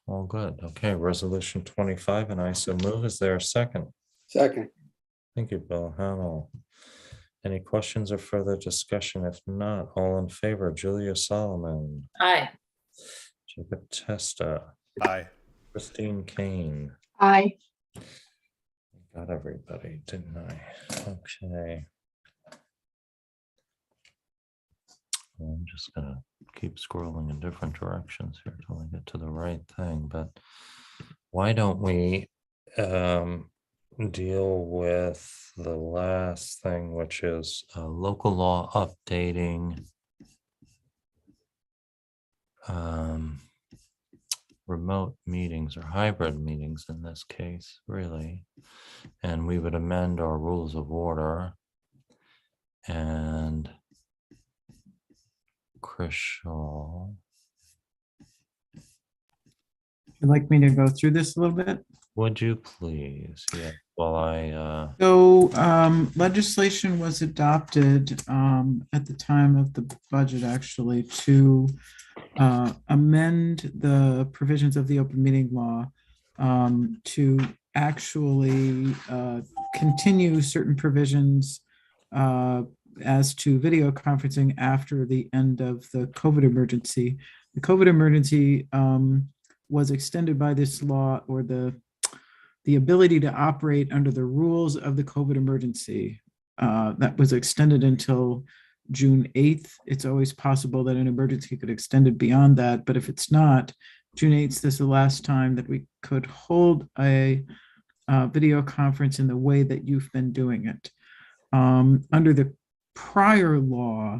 Speaker 2: All good. Okay, resolution 25, and I so move. Is there a second?
Speaker 3: Second.
Speaker 2: Thank you, Bill Hamel. Any questions or further discussion? If not, all in favor, Julia Solomon,
Speaker 1: Aye.
Speaker 2: Jacob Testa,
Speaker 4: Aye.
Speaker 2: Christine Kane.
Speaker 8: Aye.
Speaker 2: Got everybody, didn't I? Okay. I'm just gonna keep scrolling in different directions here till I get to the right thing, but why don't we deal with the last thing, which is local law updating remote meetings or hybrid meetings in this case, really. And we would amend our rules of order. And Chris Shaw.
Speaker 13: You'd like me to go through this a little bit?
Speaker 2: Would you please? Yeah, well,
Speaker 13: So legislation was adopted at the time of the budget, actually, to amend the provisions of the open meeting law to actually continue certain provisions as to video conferencing after the end of the COVID emergency. The COVID emergency was extended by this law, or the ability to operate under the rules of the COVID emergency. That was extended until June 8th. It's always possible that an emergency could extend it beyond that, but if it's not, June 8th is the last time that we could hold a video conference in the way that you've been doing it. Under the prior law,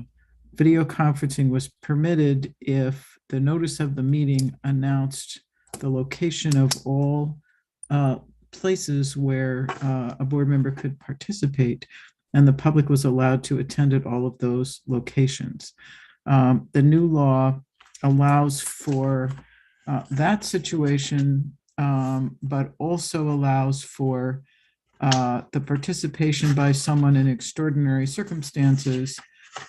Speaker 13: video conferencing was permitted if the notice of the meeting announced the location of all places where a board member could participate, and the public was allowed to attend at all of those locations. The new law allows for that situation, but also allows for the participation by someone in extraordinary circumstances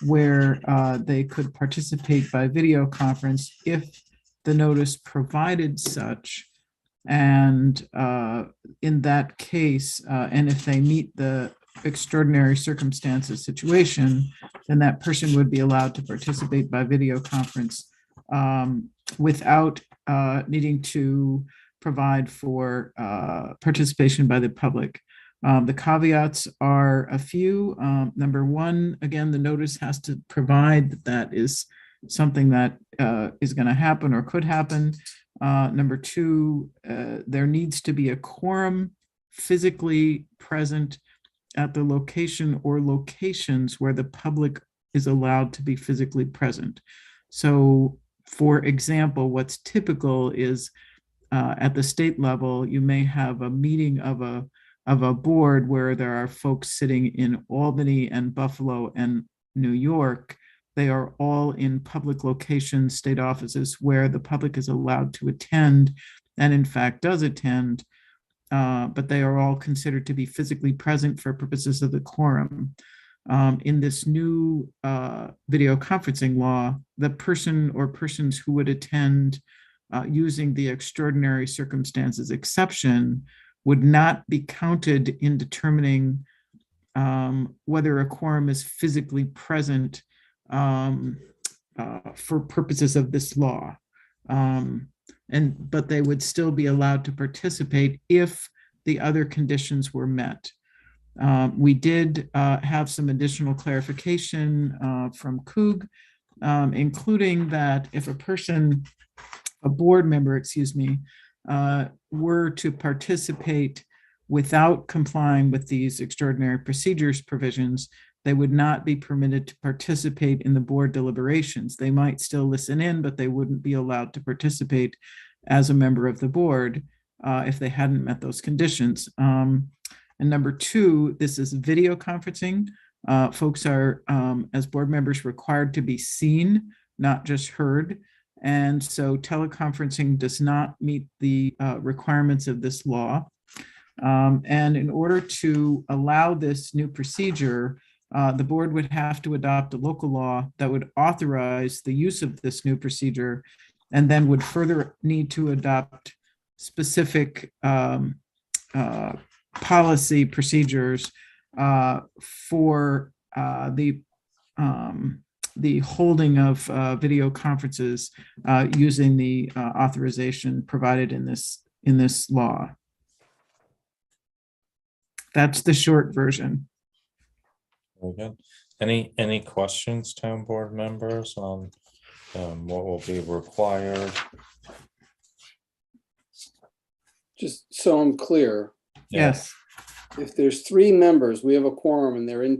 Speaker 13: where they could participate by video conference if the notice provided such. And in that case, and if they meet the extraordinary circumstances situation, then that person would be allowed to participate by video conference without needing to provide for participation by the public. The caveats are a few. Number one, again, the notice has to provide that that is something that is going to happen or could happen. Number two, there needs to be a quorum physically present at the location or locations where the public is allowed to be physically present. So, for example, what's typical is at the state level, you may have a meeting of a board where there are folks sitting in Albany and Buffalo and New York. They are all in public locations, state offices, where the public is allowed to attend and in fact does attend, but they are all considered to be physically present for purposes of the quorum. In this new video conferencing law, the person or persons who would attend using the extraordinary circumstances exception would not be counted in determining whether a quorum is physically present for purposes of this law. But they would still be allowed to participate if the other conditions were met. We did have some additional clarification from Coug, including that if a board member, were to participate without complying with these extraordinary procedures provisions, they would not be permitted to participate in the board deliberations. They might still listen in, but they wouldn't be allowed to participate as a member of the board if they hadn't met those conditions. And number two, this is video conferencing. Folks are, as board members, required to be seen, not just heard. And so teleconferencing does not meet the requirements of this law. And in order to allow this new procedure, the board would have to adopt a local law that would authorize the use of this new procedure, and then would further need to adopt specific policy procedures for the holding of video conferences using the authorization provided in this law. That's the short version.
Speaker 2: Very good. Any questions, town board members, on what will be required?
Speaker 3: Just so I'm clear,
Speaker 13: Yes.
Speaker 3: if there's 3 members, we have a quorum and they're in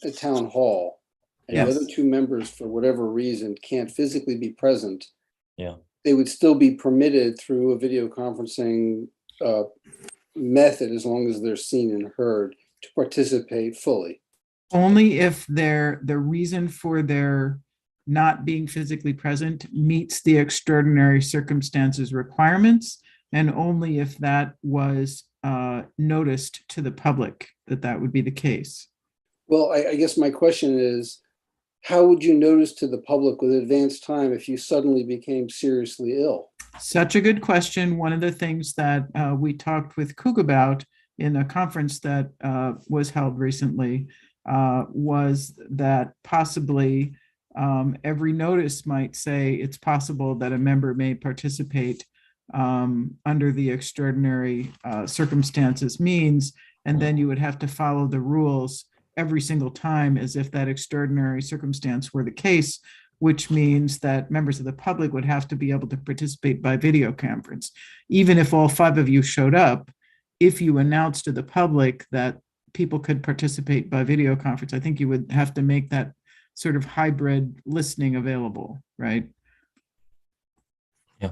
Speaker 3: a town hall, and the
Speaker 13: Yes.
Speaker 3: other 2 members, for whatever reason, can't physically be present,
Speaker 2: Yeah.
Speaker 3: they would still be permitted through a video conferencing method, as long as they're seen and heard, to participate fully.
Speaker 13: Only if the reason for their not being physically present meets the extraordinary circumstances requirements, and only if that was noticed to the public that would be the case.
Speaker 3: Well, I guess my question is, how would you notice to the public with advanced time if you suddenly became seriously ill?
Speaker 13: Such a good question. One of the things that we talked with Coug about in a conference that was held recently was that possibly every notice might say it's possible that a member may participate under the extraordinary circumstances means, and then you would have to follow the rules every single time as if that extraordinary circumstance were the case, which means that members of the public would have to be able to participate by video conference. Even if all 5 of you showed up, if you announced to the public that people could participate by video conference, I think you would have to make that sort of hybrid listening available, right?
Speaker 2: Yeah.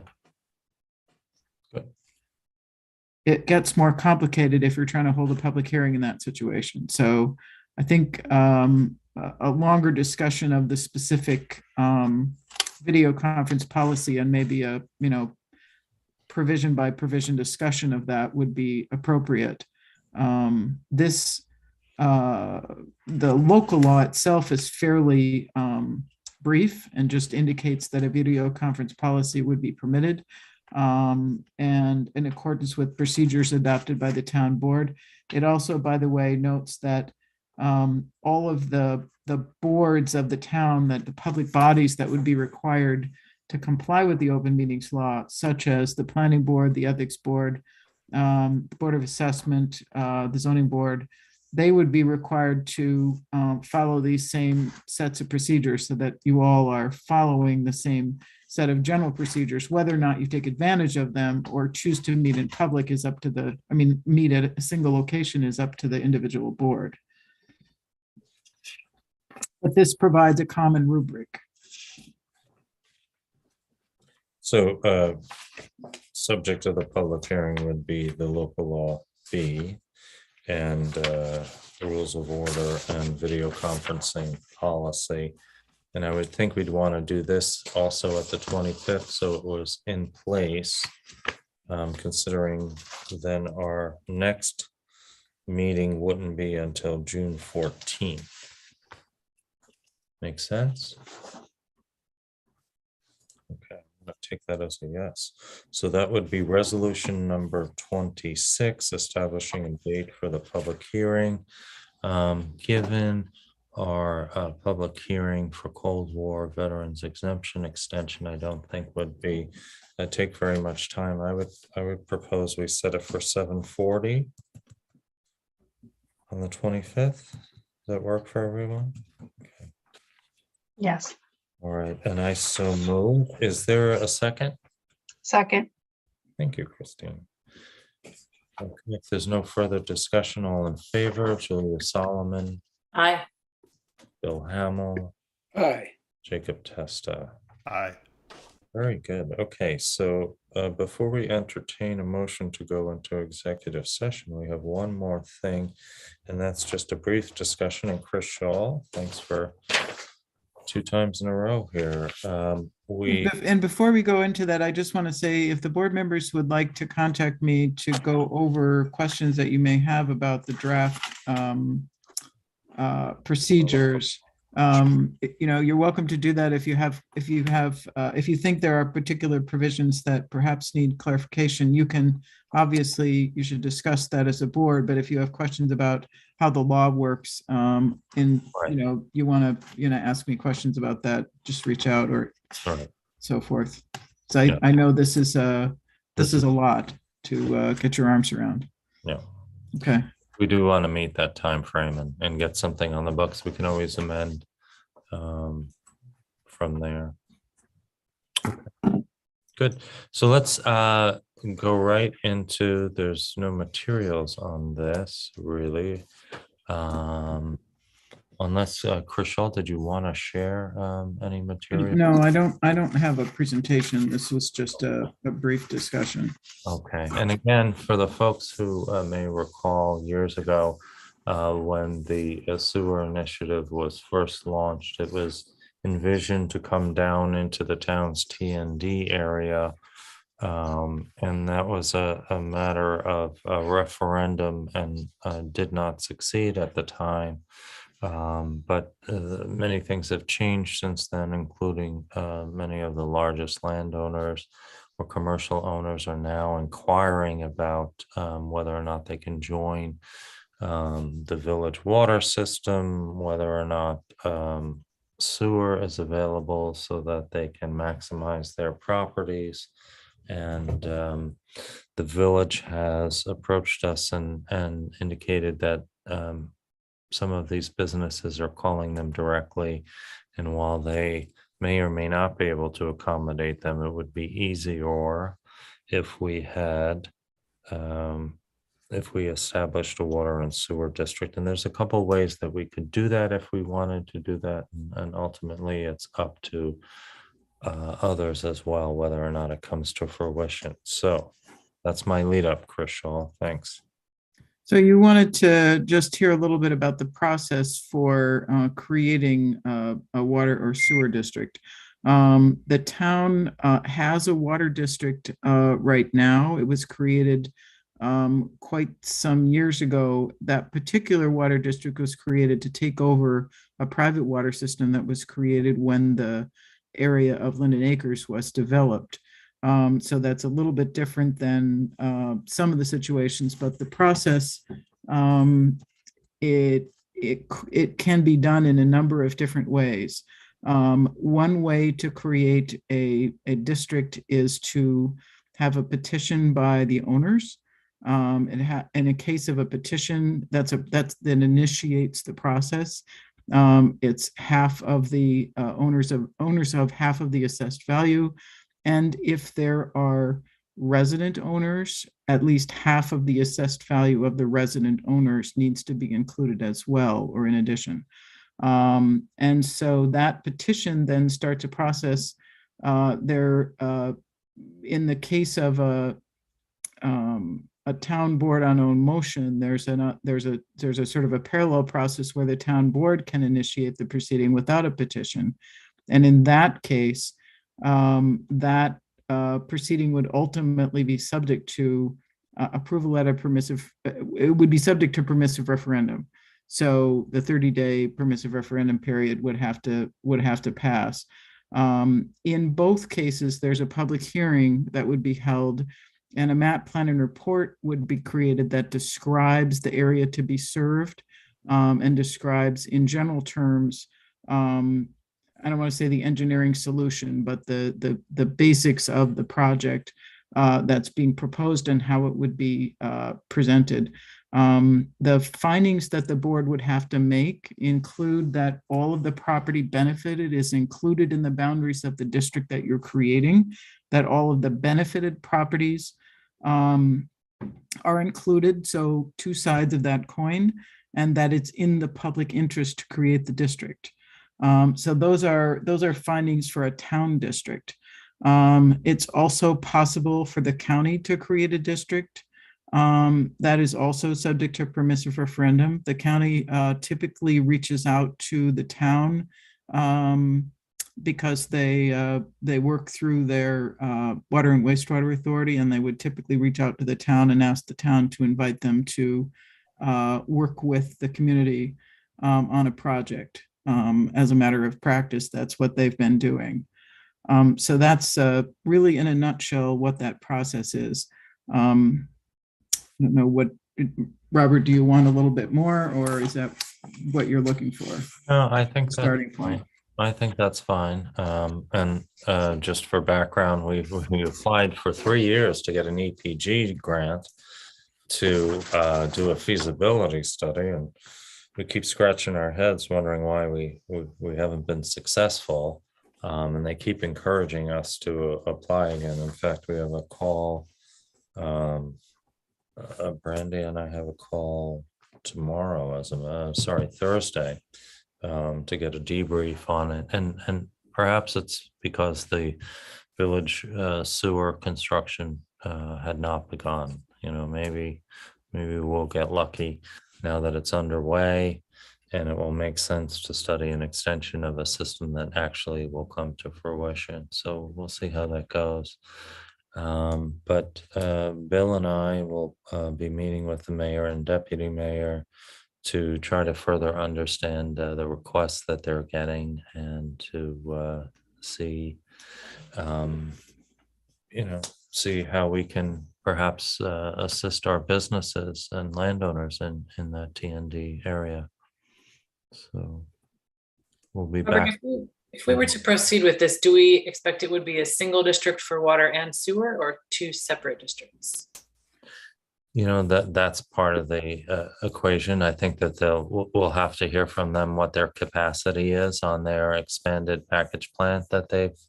Speaker 2: Good.
Speaker 13: It gets more complicated if you're trying to hold a public hearing in that situation. So I think a longer discussion of the specific video conference policy and maybe a, provision by provision discussion of that would be appropriate. The local law itself is fairly brief and just indicates that a video conference policy would be permitted, and in accordance with procedures adopted by the town board. It also, by the way, notes that all of the boards of the town, that the public bodies that would be required to comply with the open meetings law, such as the planning board, the ethics board, the board of assessment, the zoning board, they would be required to follow these same sets of procedures, so that you all are following the same set of general procedures. Whether or not you take advantage of them or choose to meet in public is up to meet at a single location is up to the individual board. But this provides a common rubric.
Speaker 2: So subject to the public hearing would be the local law B, and the rules of order and video conferencing policy. And I would think we'd want to do this also at the 25th, so it was in place, considering then our next meeting wouldn't be until June 14th. Make sense? Okay, I'm going to take that as a yes. So that would be resolution number 26, establishing a date for the public hearing. Given our public hearing for Cold War veterans exemption extension, I don't think would be take very much time. I would propose we set it for 7:40 on the 25th. Does that work for everyone? Okay.
Speaker 8: Yes.
Speaker 2: All right, and I so move. Is there a second?
Speaker 8: Second.
Speaker 2: Thank you, Christine. Okay, if there's no further discussion, all in favor, Julia Solomon,
Speaker 1: Aye.
Speaker 2: Bill Hamel,
Speaker 3: Aye.
Speaker 2: Jacob Testa.
Speaker 4: Aye.
Speaker 2: Very good. Okay, so before we entertain a motion to go into executive session, we have one more thing, and that's just a brief discussion. And Chris Shaw, thanks for 2 times in a row here.
Speaker 13: And before we go into that, I just want to say, if the board members would like to contact me to go over questions that you may have about the draft procedures, you're welcome to do that. If you think there are particular provisions that perhaps need clarification, you should discuss that as a board. But if you have questions about how the law works, you want to ask me questions about that, just reach out or so forth. So I know this is a lot to get your arms around.
Speaker 2: Yeah.
Speaker 13: Okay.
Speaker 2: We do want to meet that time frame and get something on the books. We can always amend from there. Okay. Good. So let's go right into, there's no materials on this really. Unless Chris Shaw, did you want to share any material?
Speaker 13: No, I don't have a presentation. This was just a brief discussion.
Speaker 2: Okay, and again, for the folks who may recall years ago, when the sewer initiative was first launched, it was envisioned to come down into the town's T&D area. And that was a matter of a referendum and did not succeed at the time. But many things have changed since then, including many of the largest landowners or commercial owners are now inquiring about whether or not they can join the village water system, whether or not sewer is available so that they can maximize their properties. And the village has approached us and indicated that some of these businesses are calling them directly. And while they may or may not be able to accommodate them, it would be easier if we had, if we established a water and sewer district. And there's a couple ways that we could do that if we wanted to do that. And ultimately, it's up to others as well, whether or not it comes to fruition. So that's my lead up, Chris Shaw. Thanks.
Speaker 13: So you wanted to just hear a little bit about the process for creating a water or sewer district. The town has a water district right now. It was created quite some years ago. That particular water district was created to take over a private water system that was created when the area of Linden Acres was developed. So that's a little bit different than some of the situations, but the process, it can be done in a number of different ways. One way to create a district is to have a petition by the owners. In a case of a petition, that initiates the process. It's half of the owners of half of the assessed value. And if there are resident owners, at least half of the assessed value of the resident owners needs to be included as well, or in addition. And so that petition then starts a process. In the case of a town board on own motion, there's a sort of a parallel process where the town board can initiate the proceeding without a petition. And in that case, that proceeding would ultimately be subject to approval at a permissive, it would be subject to permissive referendum. So the 30-day permissive referendum period would have to pass. In both cases, there's a public hearing that would be held, and a map plan and report would be created that describes the area to be served, and describes in general terms, I don't want to say the engineering solution, but the basics of the project that's being proposed and how it would be presented. The findings that the board would have to make include that all of the property benefited is included in the boundaries of the district that you're creating, that all of the benefited properties are included, so two sides of that coin, and that it's in the public interest to create the district. So those are findings for a town district. It's also possible for the county to create a district that is also subject to permissive referendum. The county typically reaches out to the town because they work through their water and wastewater authority, and they would typically reach out to the town and ask the town to invite them to work with the community on a project. As a matter of practice, that's what they've been doing. So that's really in a nutshell what that process is. I don't know what, Robert, do you want a little bit more, or is that what you're looking for?
Speaker 2: No, I think
Speaker 13: Starting
Speaker 2: that's
Speaker 13: point.
Speaker 2: fine. I think that's fine. And just for background, we applied for 3 years to get an EPG grant to do a feasibility study, and we keep scratching our heads wondering why we haven't been successful. And they keep encouraging us to apply again. In fact, we have a call, Brandy and I have a call tomorrow, Thursday, to get a debrief on it. And perhaps it's because the village sewer construction had not begun. You know, maybe we'll get lucky now that it's underway, and it will make sense to study an extension of a system that actually will come to fruition. So we'll see how that goes. But Bill and I will be meeting with the mayor and deputy mayor to try to further understand the requests that they're getting, and to see how we can perhaps assist our businesses and landowners in the TND area. So we'll be back.
Speaker 1: If we were to proceed with this, do we expect it would be a single district for water and sewer or two separate districts?
Speaker 2: That's part of the equation. I think that we'll have to hear from them what their capacity is on their expanded package plant that they've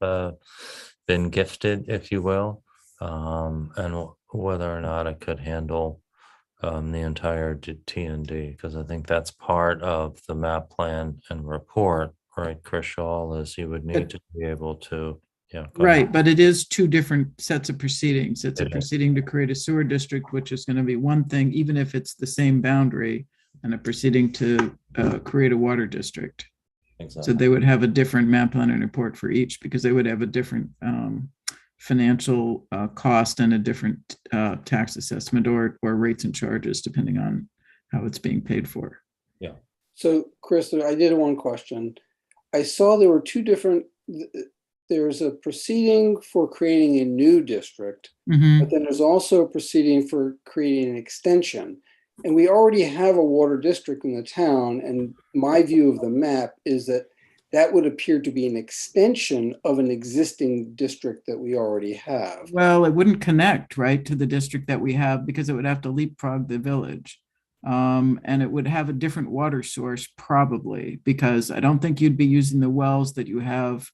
Speaker 2: been gifted, if you will, and whether or not it could handle the entire T&D, because I think that's part of the map plan and report, right, Chris Shaw, is you would need to be able to, yeah. go
Speaker 13: Right,
Speaker 2: ahead.
Speaker 13: but it is two different sets of proceedings. It's a
Speaker 2: It is.
Speaker 13: proceeding to create a sewer district, which is going to be one thing, even if it's the same boundary, and a proceeding to create a water district. So
Speaker 2: Exactly.
Speaker 13: they would have a different map plan and report for each, because they would have a different financial cost and a different tax assessment or rates and charges, depending on how it's being paid for.
Speaker 2: Yeah.
Speaker 3: So, Chris, I did have one question. I saw there were two different, there's a proceeding for creating a new district,
Speaker 13: Mhm.
Speaker 3: but then there's also a proceeding for creating an extension. And we already have a water district in the town, and my view of the map is that that would appear to be an extension of an existing district that we already have.
Speaker 13: Well, it wouldn't connect, right, to the district that we have, because it would have to leapfrog the village. And it would have a different water source probably, because I don't think you'd be using the wells that you have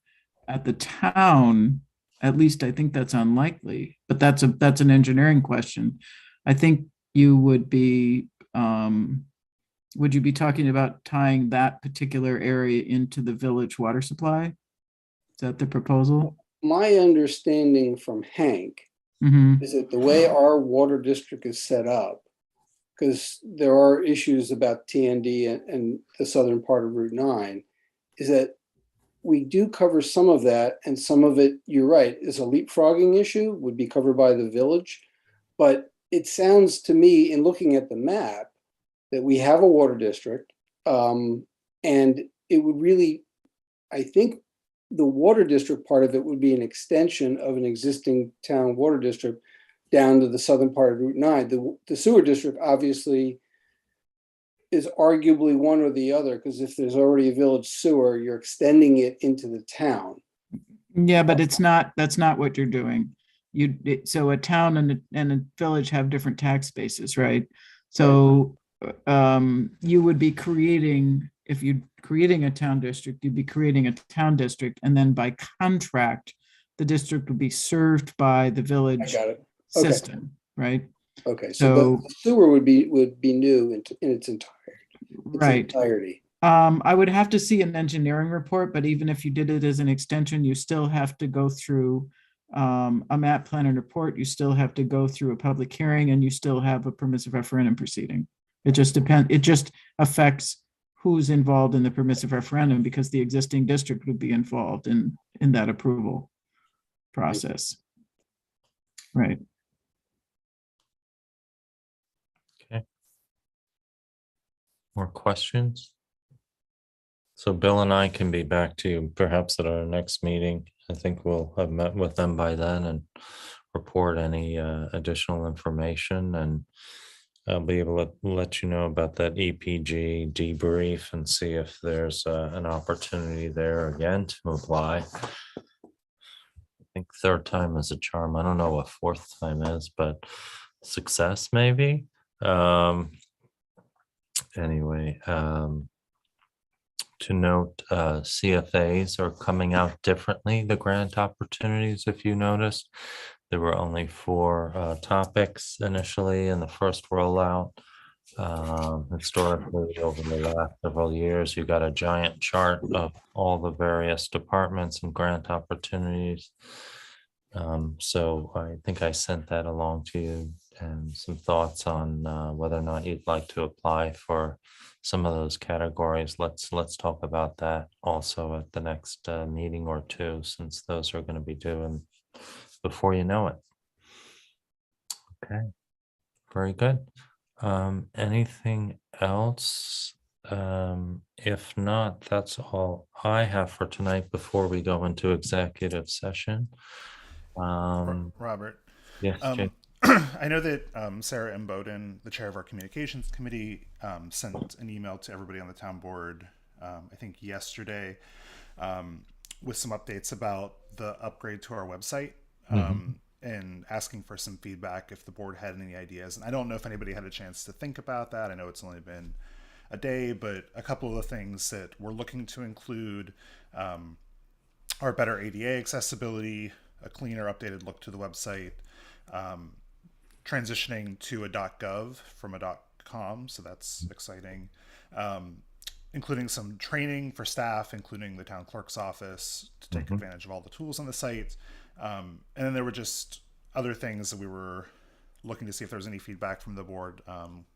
Speaker 13: at the town. At least I think that's unlikely, but that's an engineering question. I think you would be, would you be talking about tying that particular area into the village water supply? Is that the proposal?
Speaker 3: My understanding from Hank
Speaker 13: Mhm.
Speaker 3: is that the way our water district is set up, because there are issues about TND and the southern part of Route 9, is that we do cover some of that, and some of it, you're right, is a leapfrogging issue, would be covered by the village. But it sounds to me, in looking at the map, that we have a water district, and it would really, I think the water district part of it would be an extension of an existing town water district down to the southern part of Route 9. The sewer district obviously is arguably one or the other, because if there's already a village sewer, you're extending it into the town.
Speaker 13: Yeah, but that's not what you're doing. So a town and a village have different tax bases, right? So you would be creating, if you're creating a town district, you'd be creating a town district, and then by contract, the district would be served by the
Speaker 3: I
Speaker 13: village
Speaker 3: got it. Okay.
Speaker 13: system, right?
Speaker 3: Okay, so the sewer would be new in its
Speaker 13: Right.
Speaker 3: entirety.
Speaker 13: I would have to see an engineering report, but even if you did it as an extension, you still have to go through a map plan and report. You still have to go through a public hearing, and you still have a permissive referendum proceeding. It just depends. It just affects who's involved in the permissive referendum, because the existing district would be involved in that approval process. Right.
Speaker 2: Okay. More questions? So Bill and I can be back to you perhaps at our next meeting. I think we'll have met with them by then and report any additional information, and I'll be able to let you know about that EPG debrief and see if there's an opportunity there again to apply. I think third time is a charm. I don't know what fourth time is, but success maybe. Anyway, to note, CFAs are coming out differently, the grant opportunities, if you noticed. There were only 4 topics initially in the first rollout. Historically, over the last several years, you got a giant chart of all the various departments and grant opportunities. So I think I sent that along to you, and some thoughts on whether or not you'd like to apply for some of those categories. Let's talk about that also at the next meeting or two, since those are going to be due before you know it. Okay, very good. Anything else? If not, that's all I have for tonight before we go into executive session.
Speaker 4: Robert.
Speaker 2: Yes, Jake.
Speaker 4: I know that Sarah M. Bowden, the chair of our communications committee, sent an email to everybody on the town board, I think yesterday, with some updates about the upgrade to our website, and asking for some feedback if the board had any ideas. And I don't know if anybody had a chance to think about that. I know it's only been a day, but a couple of the things that we're looking to include are better ADA accessibility, a cleaner, updated look to the website, transitioning to a .gov from a .com, so that's exciting. Including some training for staff, including the town clerk's office, to take advantage of all the tools on the site. And then there were just other things that we were looking to see if there was any feedback from the board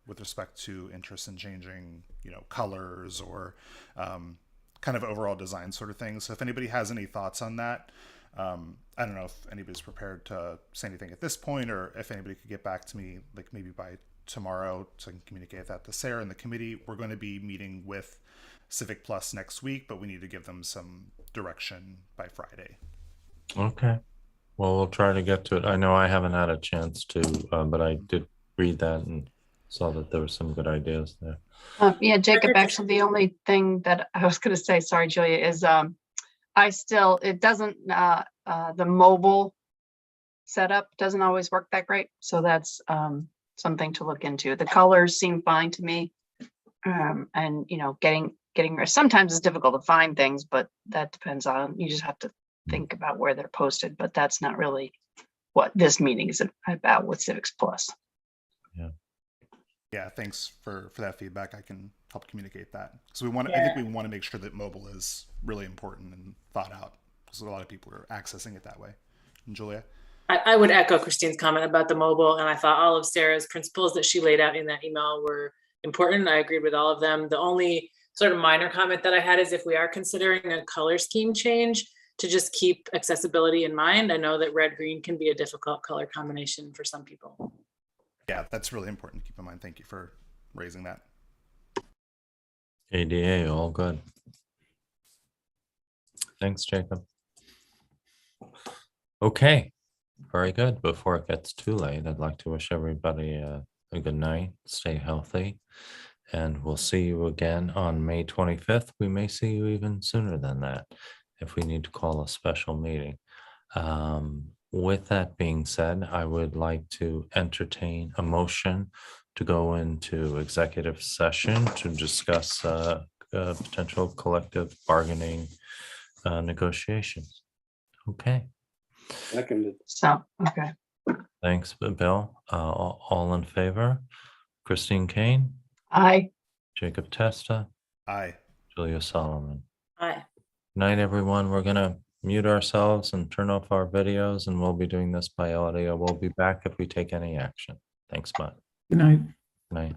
Speaker 4: with respect to interest in changing, colors or kind of overall design sort of things. So if anybody has any thoughts on that, I don't know if anybody's prepared to say anything at this point, or if anybody could get back to me, like maybe by tomorrow, so I can communicate that to Sarah and the committee. We're going to be meeting with Civic Plus next week, but we need to give them some direction by Friday.
Speaker 2: Okay. Well, we'll try to get to it. I know I haven't had a chance to, but I did read that and saw that there were some good ideas there.
Speaker 8: Yeah, Jacob, actually, the only thing that I was going to say, sorry, Julia, is it doesn't, the mobile setup doesn't always work that great. So that's something to look into. The colors seem fine to me. And, getting sometimes it's difficult to find things, but that depends on, you just have to think about where they're posted, but that's not really what this meeting is about with Civics Plus.
Speaker 4: Yeah, thanks for that feedback. I can help communicate that. So I think we want to make sure that mobile is really important and thought out, because a lot of people are accessing it that way. And Julia?
Speaker 1: I would echo Christine's comment about the mobile, and I thought all of Sarah's principles that she laid out in that email were important. I agreed with all of them. The only sort of minor comment that I had is if we are considering a color scheme change, to just keep accessibility in mind. I know that red-green can be a difficult color combination for some people.
Speaker 4: Yeah, that's really important to keep in mind. Thank you for raising that.
Speaker 2: ADA, all good. Thanks, Jacob. Okay, very good. Before it gets too late, I'd like to wish everybody a good night. Stay healthy. And we'll see you again on May 25th. We may see you even sooner than that if we need to call a special meeting. With that being said, I would like to entertain a motion to go into executive session to discuss potential collective bargaining negotiations. Okay.
Speaker 3: Seconded.
Speaker 8: So, okay.
Speaker 2: Thanks, Bill. All in favor? Christine Kane?
Speaker 8: Aye.
Speaker 2: Jacob Testa?
Speaker 4: Aye.
Speaker 2: Julia Solomon?
Speaker 1: Aye.
Speaker 2: Night, everyone. We're going to mute ourselves and turn off our videos, and we'll be doing this by audio. We'll be back if we take any action. Thanks, bud.
Speaker 13: Good night.
Speaker 2: Good night.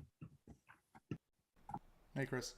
Speaker 4: Hey, Chris.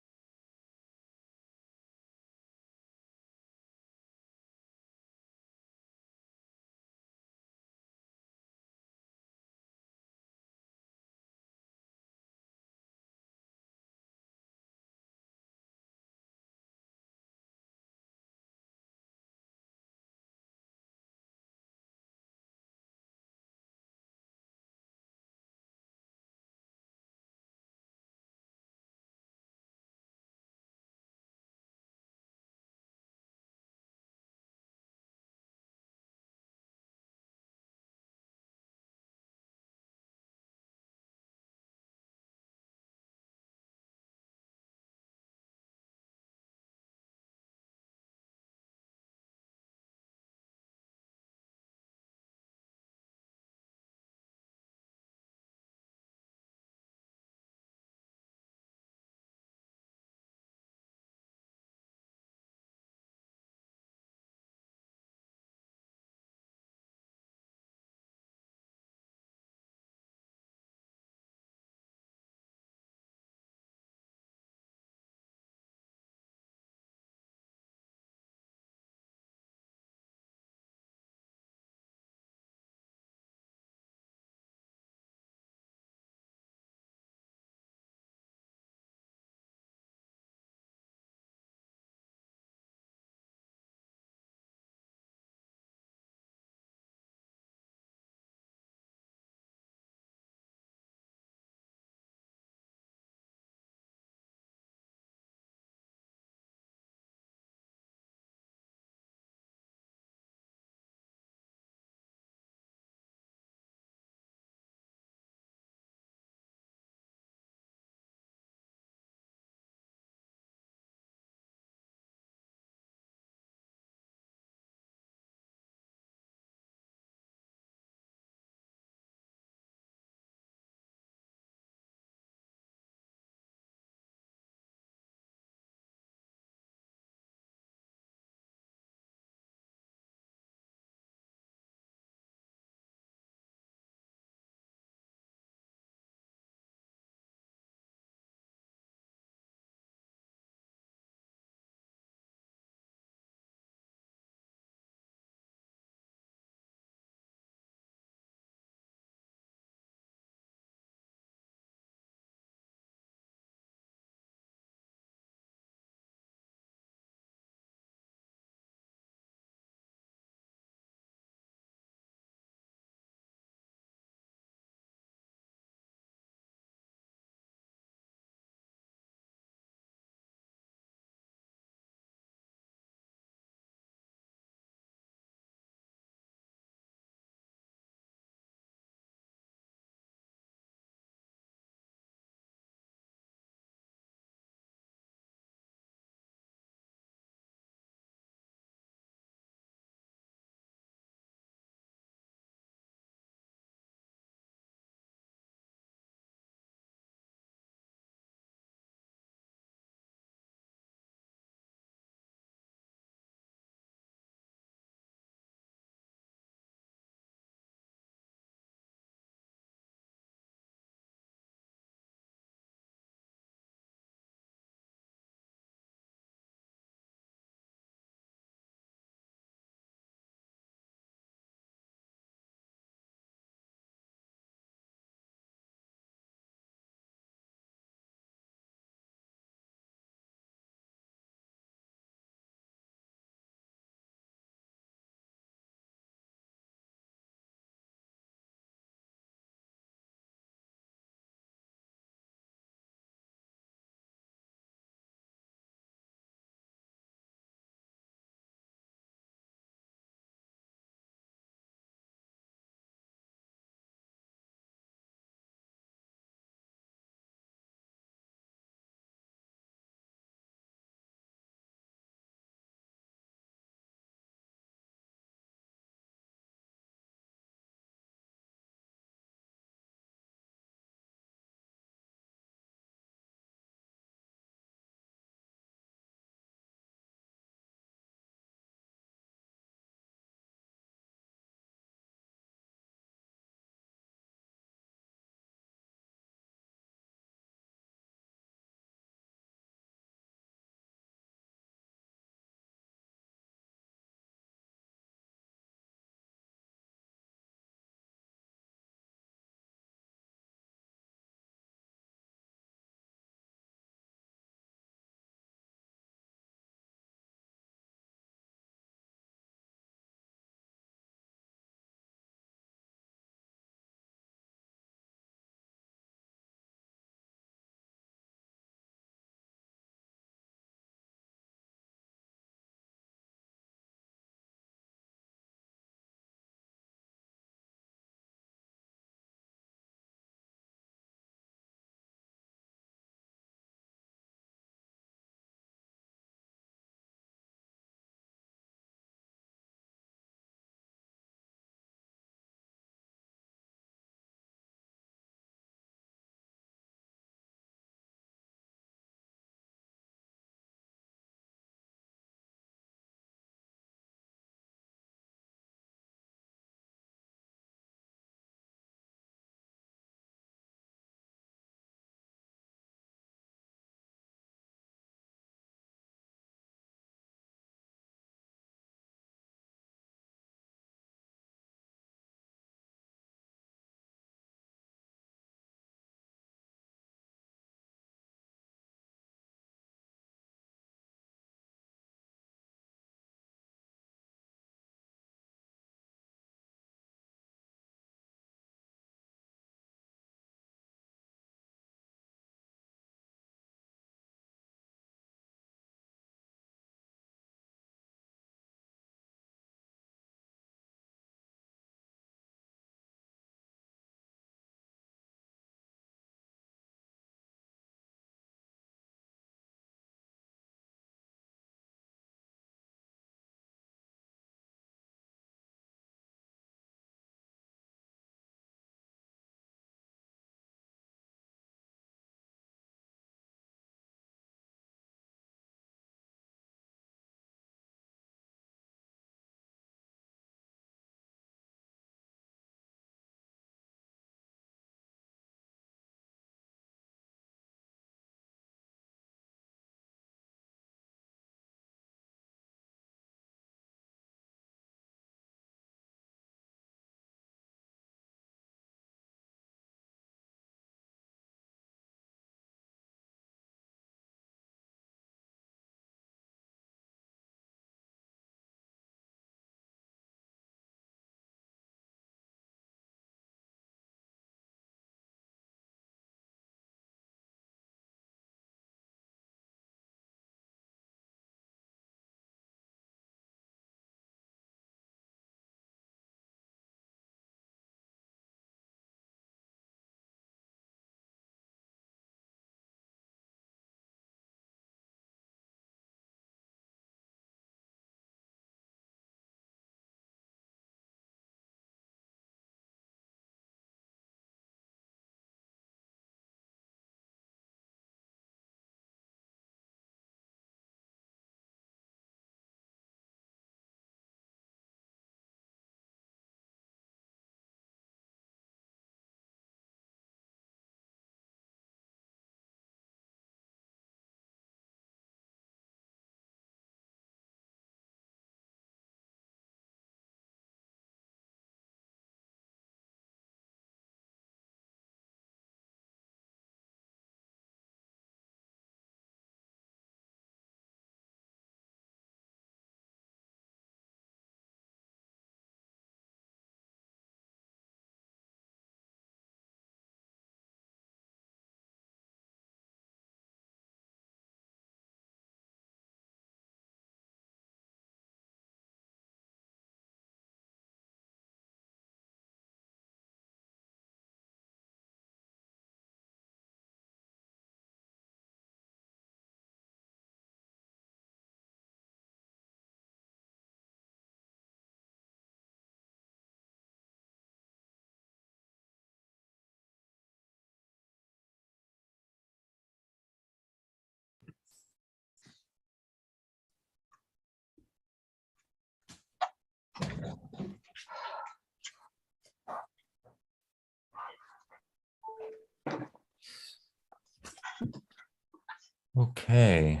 Speaker 2: Okay,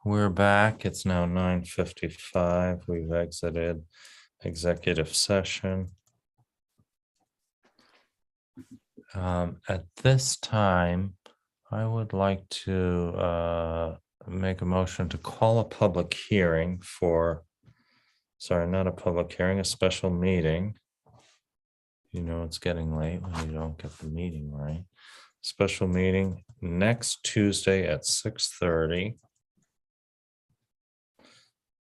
Speaker 2: we're back. It's now 9:55. We've exited executive session. At this time, I would like to make a motion to call a public hearing for, sorry, not a public hearing, a special meeting. You know, it's getting late when you don't get the meeting right. Special meeting next Tuesday at 6:30.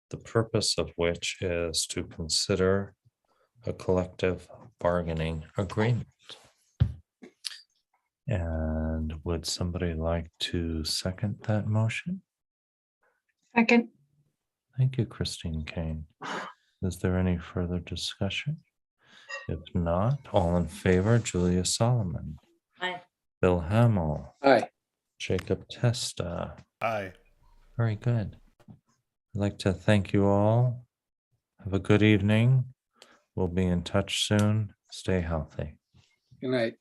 Speaker 2: The purpose of which is to consider a collective bargaining agreement. And would somebody like to second that motion?
Speaker 8: Second.
Speaker 2: Thank you, Christine Kane. Is there any further discussion? If not, all in favor, Julia Solomon.
Speaker 1: Aye.
Speaker 2: Bill Hamel.
Speaker 3: Aye.
Speaker 2: Jacob Testa.
Speaker 4: Aye.
Speaker 2: Very good. I'd like to thank you all. Have a good evening. We'll be in touch soon. Stay healthy.
Speaker 3: Good night.